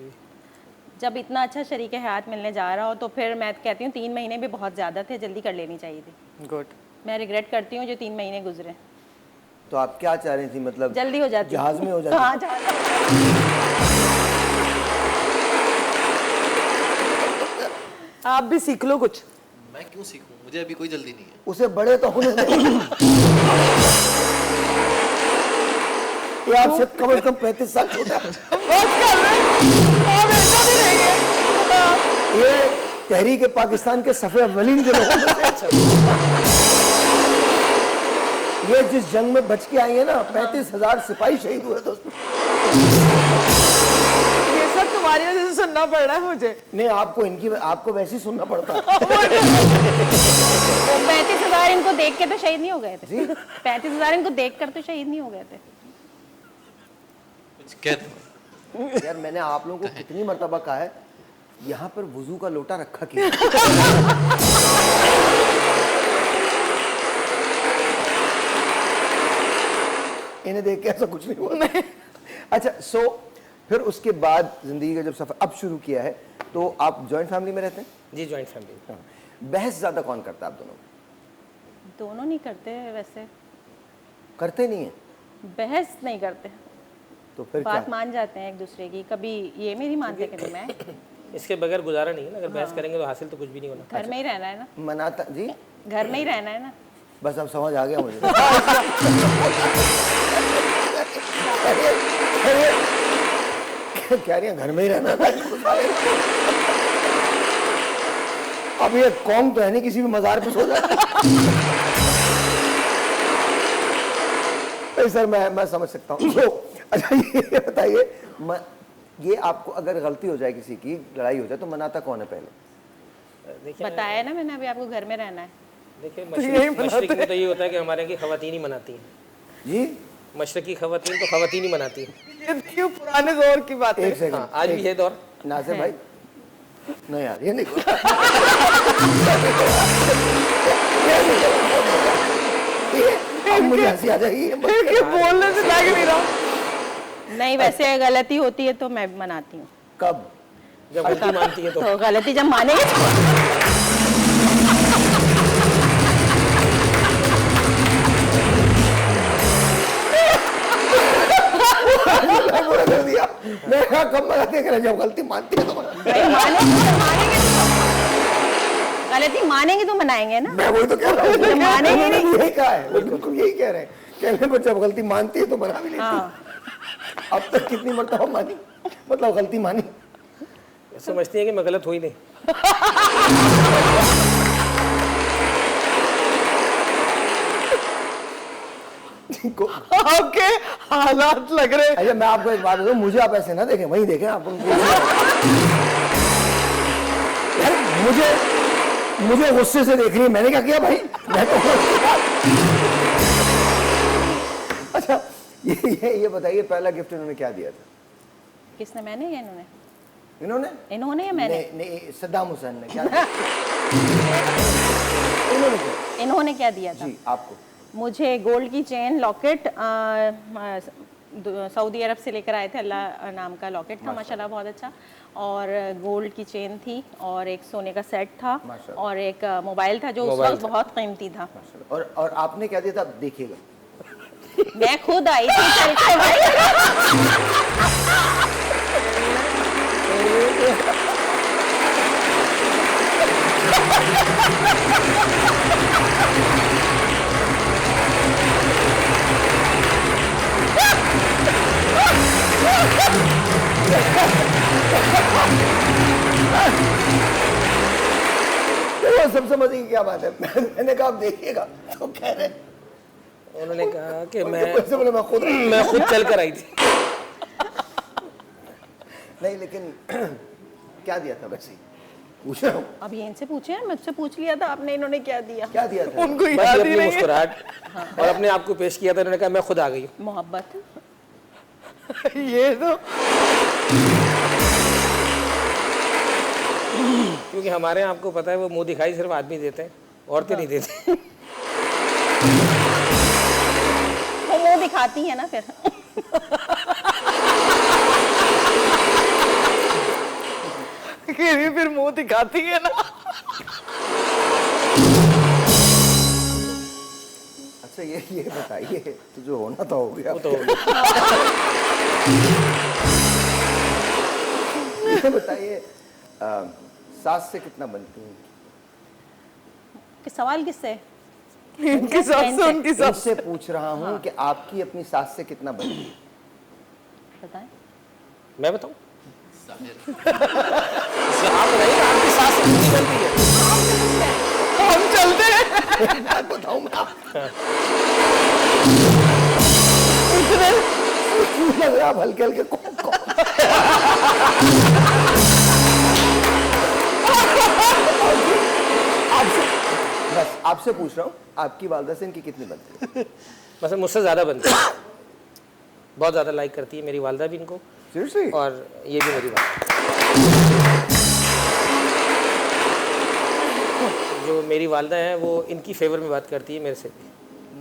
जब इतना अच्छा शरीक हयात मिलने जा रहा हो तो फिर मैं कहती हूँ 3 महीने भी बहुत ज़्यादा थे, जल्दी कर लेनी चाहिए थी। गुड। मैं रिग्रेट करती हूँ जो 3 महीने गुजरे, तो आप क्या चाह रही थी, मतलब जल्दी हो जाती। जहाज में हो जाती? हाँ, जहाज में। आप भी सीख लो कुछ। मैं क्यों सीखूं, मुझे अभी कोई जल्दी नहीं है। उसे बड़े तो होने दे। ये आपसे कम से कम 35 साल छोटा है। ये तहरीक पाकिस्तान के सफ़े अव्वलीन के लोगों में से ये जिस जंग में बच के आई है ना, 35,000 सिपाही शहीद हुए दोस्तों। ये सब तुम्हारी वजह से सुनना पड़ रहा है मुझे। नहीं, आपको वैसे ही सुनना पड़ता है। 35,000 इनको देख के तो शहीद नहीं हो गए थे। 35,000 इनको देख कर तो शहीद नहीं हो गए थे। कुछ कह दो। यार मैंने आप लोगों को कितनी मर्तबा कहा है, यहाँ पर वुजू का लोटा रखा क्यों? इन्हें देख के ऐसा कुछ नहीं हुआ। अच्छा, सो फिर उसके बाद जिंदगी का जब सफर अब शुरू किया है, तो आप जॉइंट फैमिली में रहते हैं? जी, जॉइंट फैमिली। बहस ज्यादा कौन करता है आप दोनों? दोनों नहीं करते वैसे, करते नहीं है? बहस नहीं करते, तो फिर बात क्या? मान जाते हैं एक दूसरे की। कभी ये मेरी मानते, कभी मैं। इसके बगैर गुजारा नहीं है ना, अगर बहस करेंगे तो हासिल तो कुछ भी नहीं होना। घर में ही रहना है ना, मनाता जी? घर में ही रहना है ना। बस अब समझ आ गया मुझे। कह रही है घर में ही रहना था। अब ये कौम तो है नहीं किसी भी मजार पे सो जाए। सर मैं समझ सकता हूँ। तो अच्छा ये बताइए, ये आपको अगर गलती हो जाए, किसी की लड़ाई हो जाए, तो मनाता कौन है पहले? देखिए बताया ना मैंने अभी आपको, घर में रहना है। देखिए, मशरिक में तो ये होता है कि हमारे यहाँ की खवातीन ही मनाती हैं। जी, मशरकी खवातीन तो खवातीन ही मनाती हैं। ये क्यों पुराने दौर की बात है। एक सेकंड। हाँ, आज भी है दौर। नासिर भाई, नहीं यार ये नहीं। अब मुझे हंसी आ जाएगी। ये बोलने से लग नहीं रहा। नहीं, वैसे गलती होती है तो मैं भी मनाती हूँ। कब? जब गलती मानती है तो। तो गलती जब मानेंगे पूरा कर दिया। मैं कहा कब मना देख रहा, जब गलती मानती है तो मना। भाई, मानेंगे गलती मानेंगे तो मनाएंगे ना। मैं वही तो कह रहा हूँ। जब मानेंगे उन्होंने नहीं। यही कहा है, वो बिल्कुल यही कह रहे हैं। कहने को जब गलती मानती है तो मना भी लेती है। हाँ, अब तक कितनी मरतबा मानी, मतलब गलती मानी? समझती है कि मैं गलत हुई नहीं। आपके हालात लग रहे हैं। अच्छा मैं आपको एक बात बताऊं, मुझे आप ऐसे ना देखें, वही देखें आप उनको। यार मुझे गुस्से से देख रही है, मैंने क्या किया भाई? मैं तो अच्छा ये बताइए, पहला गिफ्ट इन्होंने क्या दिया था? किसने, मैंने या इन्होंने? इन्होंने या मैंने? नहीं, सद्दाम हुसैन ने क्या दिया? इन्होंने क्या? इन्होंने क्या दिया था? जी आपको? मुझे गोल्ड की चेन, लॉकेट, सऊदी अरब से लेकर आए थे, अल्लाह नाम का लॉकेट था, माशाल्लाह बहुत अच्छा। और गोल्ड की चेन थी, और एक सोने का सेट था, और एक मोबाइल था जो उस वक्त बहुत कीमती था। और आपने क्या दिया था? आप देखिएगा। मैं खुद आई थी चल के भाई। देखो सबसे मजे की क्या बात है, मैंने कहा आप देखिएगा, तो कह रहे उन्होंने कहा कि पैसे बोले मैं खुद चल कर आई थी। नहीं लेकिन क्या दिया था वैसे? पूछ रहा हूँ। अब ये इनसे पूछे, मुझसे पूछ लिया था आपने, इन्होंने क्या दिया? क्या दिया था? उनको बस याद ये ही अपनी नहीं है। मुस्कुराहट और अपने आप को पेश किया था। उन्होंने कहा मैं खुद आ गई हूँ। मोहब्बत। ये तो क्योंकि हमारे यहाँ आपको पता है वो मुंह दिखाई सिर्फ आदमी देते हैं, औरतें नहीं देती। वो मुंह दिखाती है ना फिर। फिर मुंह दिखाती है ना। अच्छा ये बताइए, तो जो होना था हो गया। वो तो ये बताइए, सास से कितना बनती हैं? कि सवाल किससे? इनकी सास से उनकी सास। इनसे पूछ रहा हूँ कि आपकी अपनी सास से कितना बनती है? बताएं। मैं बताऊं? आप बताइए ना, आपकी सास से कितनी बनती है? हम चलते हैं। मैं बताऊं मैं आपको? लग रहा हल्के हल्के बस आपसे पूछ रहा हूँ, आपकी वालदा से इनकी कितनी बनती है? मतलब मुझसे ज़्यादा बनती है, बहुत ज़्यादा लाइक करती है मेरी वालदा भी इनको, सीरियसली? और ये भी मेरी बात। जो मेरी वालदा है वो इनकी फेवर में बात करती है मेरे से भी,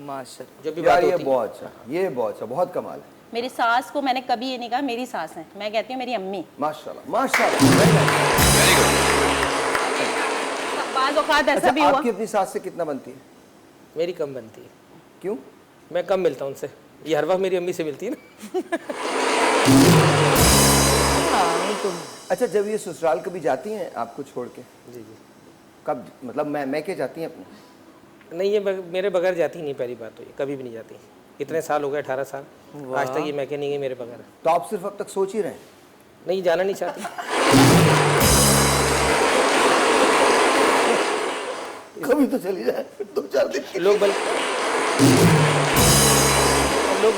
माशाल्लाह। जब भी यार बात ये होती है। बहुत अच्छा, ये बहुत अच्छा, बहुत कमाल है। मेरी सास को मैंने कभी ये नहीं कहा मेरी सास है, मैं कहती हूँ मेरी अम्मी। माशाल्लाह माशाल्लाह, वेरी बाज़ औक़ात ऐसा अच्छा, भी हुआ। आपकी अपनी सास से कितना बनती है? मेरी कम बनती है, क्यों? मैं कम मिलता हूँ उनसे, ये हर वक्त मेरी अम्मी से मिलती है ना। अच्छा, जब ये ससुराल कभी जाती हैं आपको छोड़ के? जी जी। कब, मतलब मैं के जाती हैं अपने? नहीं, ये मेरे बगैर जाती ही नहीं, पहली बात तो ये कभी भी नहीं जाती। इतने साल हो गए, 18 साल, आज तक ये मैके नहीं गई मेरे बगैर। तो आप सिर्फ अब तक सोच ही रहे हैं? नहीं, जाना नहीं चाहती। कभी तो चली जाए 2-4 दिन के लिए। लोग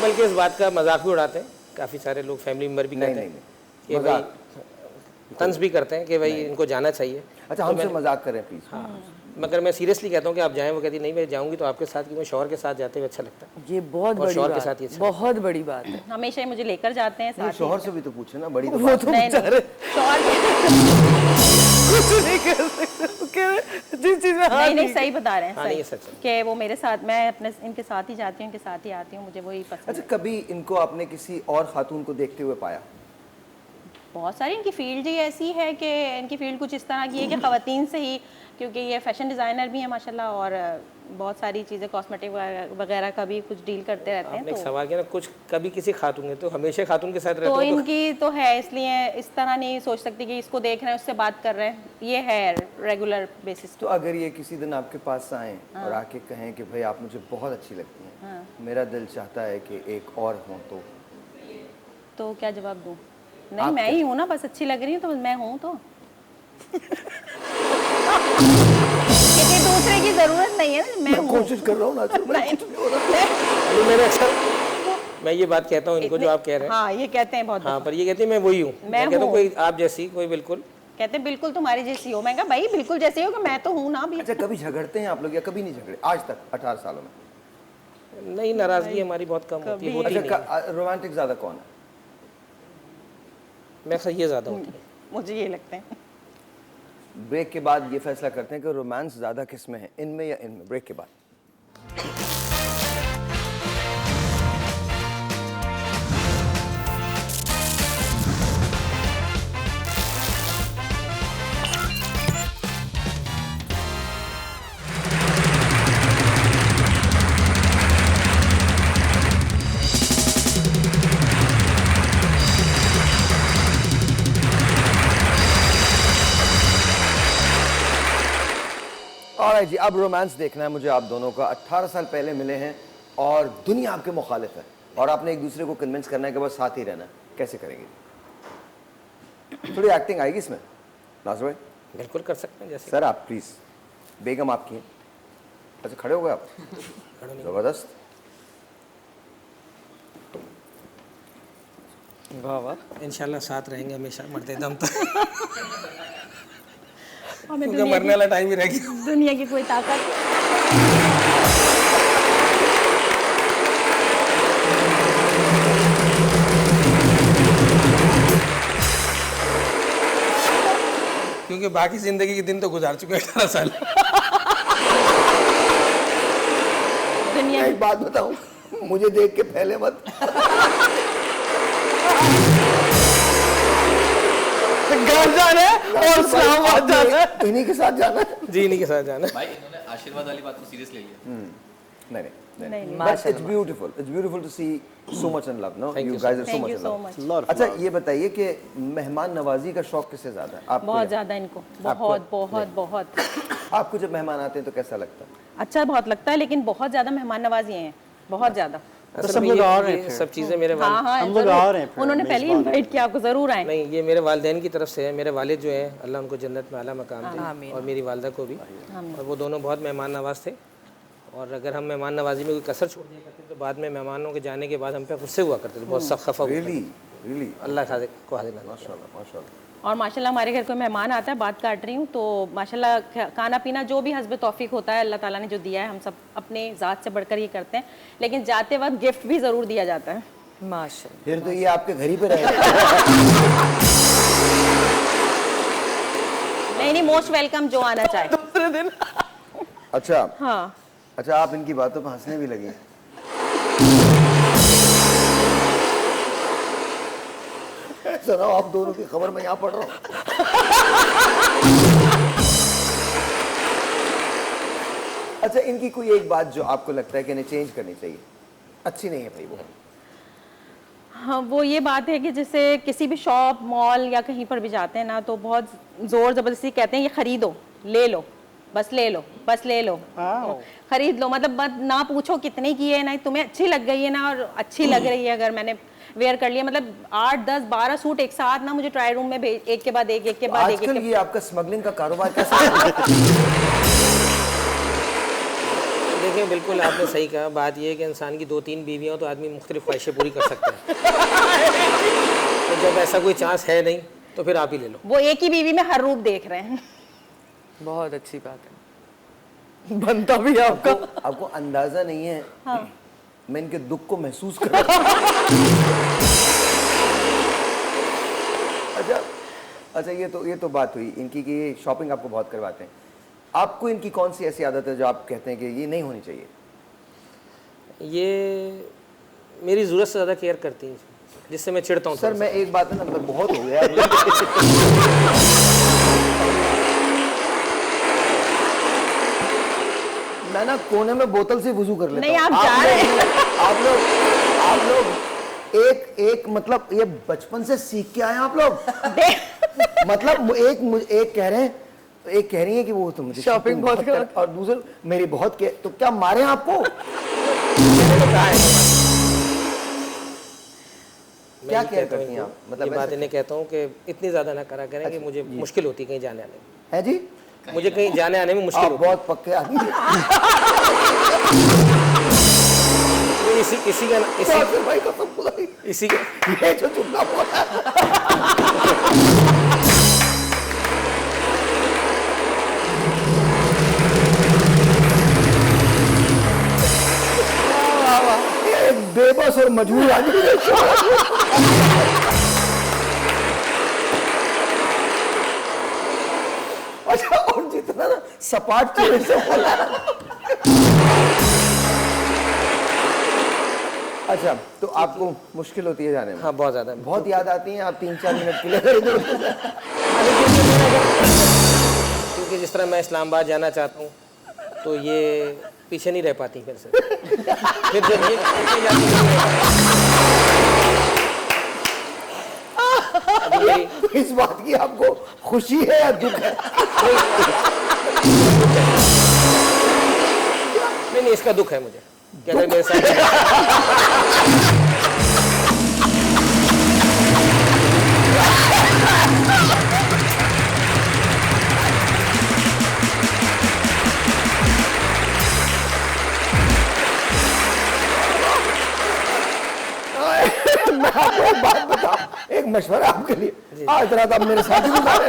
बल्कि इस बात का मजाक भी उड़ाते हैं, काफ़ी सारे लोग फैमिली मेम्बर भी नहीं, कहते हैं नहीं, कि भाई, तंज भी करते हैं कि भाई इनको जाना चाहिए। अच्छा, हमसे मजाक करें प्लीज। हाँ, मगर मैं सीरियसली कहता हूँ कि आप जाएं, वो कहती नहीं मैं जाऊँगी तो आपके साथ, क्योंकि मैं शौहर के साथ जाते हुए अच्छा लगता है। ये बहुत और बड़ी शौहर के बात साथ ही है, अच्छा बहुत बड़ी बात है। हमेशा ही मुझे लेकर जाते हैं नहीं, साथ ही। शोहर से भी तो पूछे ना, बड़ी तो वो बात तो नहीं, बेचारे शौहर कुछ नहीं कर सकते, जिस चीज में हाँ नहीं सही बता रहे हैं, हाँ, नहीं, सही ये सच है। कि वो मेरे साथ, मैं अपने इनके साथ ही जाती हूँ, इनके साथ ही आती हूँ, मुझे वही पसंद अच्छा, है। कभी इनको आपने किसी और खातून को देखते हुए पाया? बहुत सारी इनकी फील्ड ही ऐसी है कि इनकी फील्ड कुछ इस तरह की है कि ख़वातीन से ही, क्योंकि ये फैशन डिज़ाइनर भी है माशाल्लाह, और बहुत सारी चीज़ें कॉस्मेटिक वगैरह का भी कुछ डील करते रहते हैं। आपने एक तो सवाल किया ना, कुछ कभी किसी खातून है तो हमेशा खातून के साथ रहते तो हो तो इनकी तो है, इसलिए इस तरह नहीं सोच सकती कि इसको देख रहे हैं उससे बात कर रहे हैं, ये है रेगुलर बेसिस तो अगर ये किसी दिन आपके पास आए और आके कहें कि भाई आप मुझे बहुत अच्छी लगती हैं, मेरा दिल चाहता है कि एक और हो, तो क्या जवाब दूँ? नहीं, मैं ही हूँ ना, बस अच्छी लग रही हूँ तो मैं हूँ तो। किसी दूसरे की जरूरत नहीं है ना, मैं हूँ। कोशिश कर रहा हूँ ना, तो मैं कुछ नहीं हो रहा। अभी मेरे अक्सर मैं ये बात कहता हूँ इनको जो आप कह रहे हैं, हाँ, ये कहते हैं बहुत हाँ, दफा। पर ये कहती है मैं वही हूँ। मैं कहता हूँ हूँ। कोई आप जैसी, कोई बिल्कुल। कहते हैं बिल्कुल तुम्हारी जैसी हो। मैं कहा भाई बिल्कुल जैसी हो, कि मैं तो हूँ ना अभी। अच्छा, कभी झगड़ते हैं आप लोग या कभी नहीं झगड़े आज तक 18 सालों में? नहीं, नाराजगी हमारी बहुत कम होती है, होती नहीं है। अच्छा, रोमांटिक ज्यादा कौन है? मैं ख्याल ये ज़्यादा होती है। मुझे ये लगता है। ब्रेक के बाद ये फैसला करते हैं कि रोमांस ज्यादा किस में है, इनमें या इनमें। ब्रेक के बाद। ऑलराइट जी, अब रोमांस देखना है मुझे आप दोनों का। 18 साल पहले मिले हैं और दुनिया आपके मुखालिफ है, और आपने एक दूसरे को कन्विंस करना है कि बस साथ ही रहना है। कैसे करेंगे? थोड़ी एक्टिंग आएगी इसमें नाज़िर भाई? बिल्कुल कर सकते हैं जैसे। सर आप प्लीज, बेगम आपकी हैं। अच्छा, खड़े हो गए आप? जबरदस्त। वाह वाह। इंशाल्लाह साथ रहेंगे हमेशा, मरते दम तक। हमें क्योंकि मरने वाला टाइम ही रह गया। दुनिया की कोई ताकत। क्योंकि बाकी जिंदगी के दिन तो गुजार चुके हैं 18 साल। मैं एक बात बताऊं, मुझे देख के पहले मत। घर जाना है और इस्लामाबाद जाना है। तो इन्हीं के साथ जाना है। जी इन्हीं के साथ जाना है। भाई इन्होंने आशीर्वाद वाली बात को सीरियस ले लिया। नहीं नहीं, but it's beautiful, it's beautiful to see so much in love, no Thank you you, guys are so thank much you in so love. Much. अच्छा ये बताइए कि मेहमान नवाजी का शौक किससे ज्यादा है आपको? बहुत ज़्यादा इनको, बहुत बहुत बहुत आपको जब मेहमान आते हैं तो कैसा लगता है? अच्छा बहुत लगता है, लेकिन बहुत ज़्यादा मेहमान नवाजी हैं, बहुत ज़्यादा। असल सब में लोग ये- आ रहे हैं ये फिर। सब चीज़ें मेरे हाँ वाल हाँ हम लोग जरूर। आ रहे हैं फिर, उन्होंने पहले मेज़बान। इनवाइट किया, आपको ज़रूर आए। नहीं ये मेरे वालिदैन की तरफ से है। मेरे वालिद जो हैं अल्लाह उनको जन्नत में आला मकाम दे, और मेरी वालदा को भी, और वो दोनों बहुत मेहमान नवाज थे। और अगर हम मेहमान नवाजी में कोई कसर छोड़ दिया करते तो बाद में मेहमानों के जाने के बाद हम पे गुस्से हुआ करते थे, बहुत सख्त खफा हुआ रियली करते रियली थे। अल्लाह खादे को हाजिर ना करे। माशाल्लाह माशाल्लाह। और माशाल्लाह हमारे घर कोई मेहमान आता है, बात काट रही हूँ, तो माशाल्लाह खाना पीना जो भी हस्ब तौफीक होता है अल्लाह ताला ने जो दिया है, हम सब अपने ज़ात से बढ़कर ये करते हैं, लेकिन जाते वक्त गिफ्ट भी ज़रूर दिया जाता है। माशाल्लाह। फिर तो ये आपके घर ही पे रहेगा। नहीं मोस्ट वेलकम जो आना चाहे। दूसरे दिन अच्छा हाँ अच्छा, आप इनकी बातों पे हंसने भी लगी। सुनो आप दोनों की खबर मैं यहाँ पढ़ रहा हूँ। अच्छा इनकी कोई एक बात जो आपको लगता है कि इन्हें चेंज करनी चाहिए, अच्छी नहीं है भाई वो? हाँ वो ये बात है कि जैसे किसी भी शॉप मॉल या कहीं पर भी जाते हैं ना, तो बहुत ज़ोर ज़बरदस्ती कहते हैं ये खरीदो, ले लो, बस ले लो, बस ले लो, खरीद लो, मतलब ना पूछो कितने की है, ना तुम्हें अच्छी लग गई है ना, और अच्छी लग रही है अगर मैंने वेयर कर लिया, मतलब 8 10 12 सूट एक साथ ना मुझे ट्राई रूम में एक के बाद एक के बाद एक आजकल ये आपका स्मगलिंग का कारोबार कैसा है? देखिए बिल्कुल आपने सही कहा। बात यह है कि इंसान की 2-3 बीवियाँ हो तो आदमी मुख्तलिफ ख्वाहिशें पूरी कर सकता है। तो जब ऐसा कोई चांस है नहीं तो फिर आप ही ले लो। वो एक ही बीवी में हर रूप देख रहे हैं। बहुत अच्छी बात है, बनता भी है आपका। आपको अंदाजा नहीं है। हाँ। मैं इनके दुख को महसूस कर रहा हूं। अच्छा ये तो बात हुई इनकी कि ये शॉपिंग आपको बहुत करवाते हैं। आपको इनकी कौन सी ऐसी आदत है जो आप कहते हैं कि ये नहीं होनी चाहिए? ये मेरी ज़रूरत से ज़्यादा केयर करती हैं, जिससे मैं चिढ़ता हूँ। सर मैं एक बात है ना, मतलब बहुत हो गया। मैं ना कोने में बोतल से वुजू कर लेता नहीं, हूं। आप जा रहे हैं। आप लोग एक मतलब ये बचपन से सीख के आए हैं आप लोग। मतलब एक कह रहे हैं, एक कह रही है कि वो तो मुझे शॉपिंग बहुत कर, और दूसरे मेरी बहुत के, तो क्या मारे आपको? क्या केयर करती हैं आप? मतलब ये बात इन्हें कहता हूँ कि इतनी ज़्यादा ना करा करें कि मुझे मुश्किल होती है कहीं जाने आने में। है जी, मुझे कहीं जाने आने में मुश्किल आप होती है। बहुत पक्के आदमी हैं। तो इसी का तो भाई को सब बुलाई। इसी का ये जो चुपना बोला एक बेबस और मजबूर आदमी है। अच्छा और जितना ना सपाट चेहरे से बोला। अच्छा तो आपको मुश्किल होती है जाने में? हाँ बहुत ज़्यादा। बहुत याद आती हैं आप 3-4 मिनट के लिए अगर इधर उधर क्योंकि जिस तरह मैं इस्लामाबाद जाना चाहता हूँ तो ये पीछे नहीं रह पाती फिर से। फिर जब ये पीछे जाती है, तो इस बात की आपको खुशी है या दुख है? नहीं इसका दुख है मुझे कि अगर मेरे साथ मैं आपको एक बात बताऊं, एक मशवरा आपके लिए। आज रात आप मेरे साथ ही गुजारे।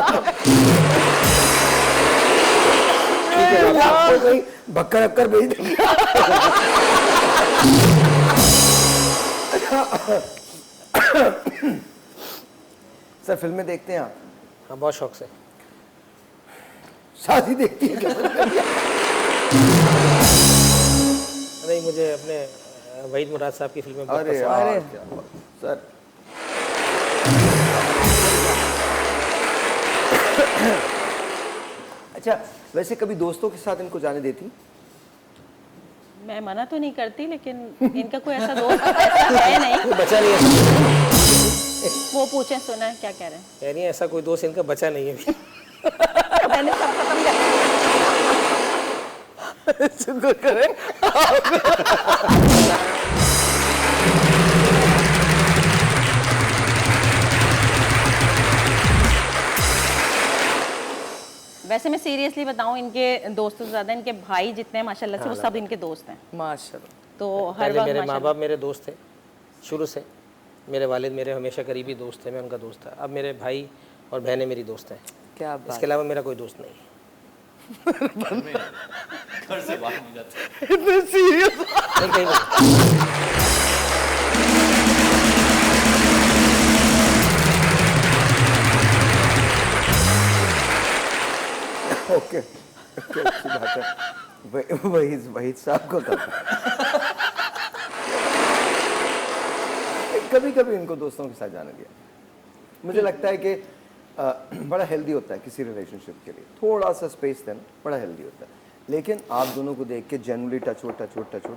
आपको कहीं भक्कर अक्कर भेज देंगे। सर फिल्में देखते हैं आप? हाँ बहुत शौक से। शादी देखती है क्या? नहीं नहीं, मुझे अपने वहीद मुराद साहब की फिल्में बहुत अरे पसंद यार अरे। क्या बात। सर अच्छा, वैसे कभी दोस्तों के साथ इनको जाने देती? मैं मना तो नहीं करती, लेकिन इनका कोई ऐसा दोस्त ऐसा है नहीं। बचा नहीं है, वो पूछें, सुना है क्या कह रहे हैं? कह रही है ऐसा कोई दोस्त इनका बचा नहीं है अभी। मैंने सब खत्म कर दिया। शुक्र करें। वैसे मैं सीरियसली बताऊं, इनके दोस्तों से ज़्यादा इनके भाई जितने हैं माशाल्लाह से, वो सब इनके दोस्त हैं। माशाल्लाह। तो हर पहले वक्त मेरे माँ माशाल्लाह बाप मेरे दोस्त थे शुरू से, मेरे वालिद मेरे हमेशा करीबी दोस्त थे, मैं उनका दोस्त था। अब मेरे भाई और बहनें मेरी दोस्त हैं, क्या बात। इसके अलावा मेरा कोई दोस्त नहीं है। घर से बाहर नहीं जाते। इतने सीरियस। नहीं, कहीं नहीं। ओके ओके, अच्छी बात है। वहीद साहब को कभी कभी इनको दोस्तों के साथ जाने दिया। मुझे लगता है कि बड़ा हेल्दी होता है किसी रिलेशनशिप के लिए, थोड़ा सा स्पेस देना बड़ा हेल्दी होता है। लेकिन आप दोनों को देख के जनरली टचवुड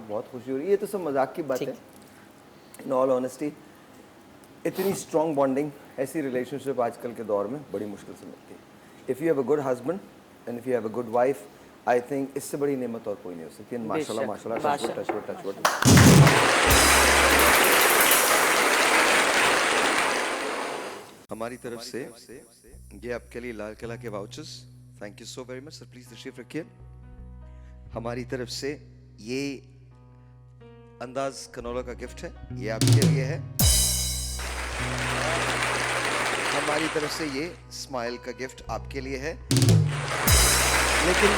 बहुत खुशी हो रही है। ये तो सब मजाक की बात है। इन ऑल ऑनेस्टी इतनी स्ट्रॉन्ग बॉन्डिंग ऐसी रिलेशनशिप आजकल के दौर में बड़ी मुश्किल से मिलती है। If you have a good husband and if you have a good wife, I think इससे बड़ी नेमत और कोई नहीं हो सकती। माशाल्लाह माशाल्लाह, टचवुड। हमारी तरफ से ये आपके लिए लाल किला के vouchers, thank you so very much sir, please तशरीफ रखिए। हमारी तरफ से ये अंदाज कनौला का गिफ्ट है, ये आपके लिए है। हमारी तरफ से ये स्माइल का गिफ्ट आपके लिए है। लेकिन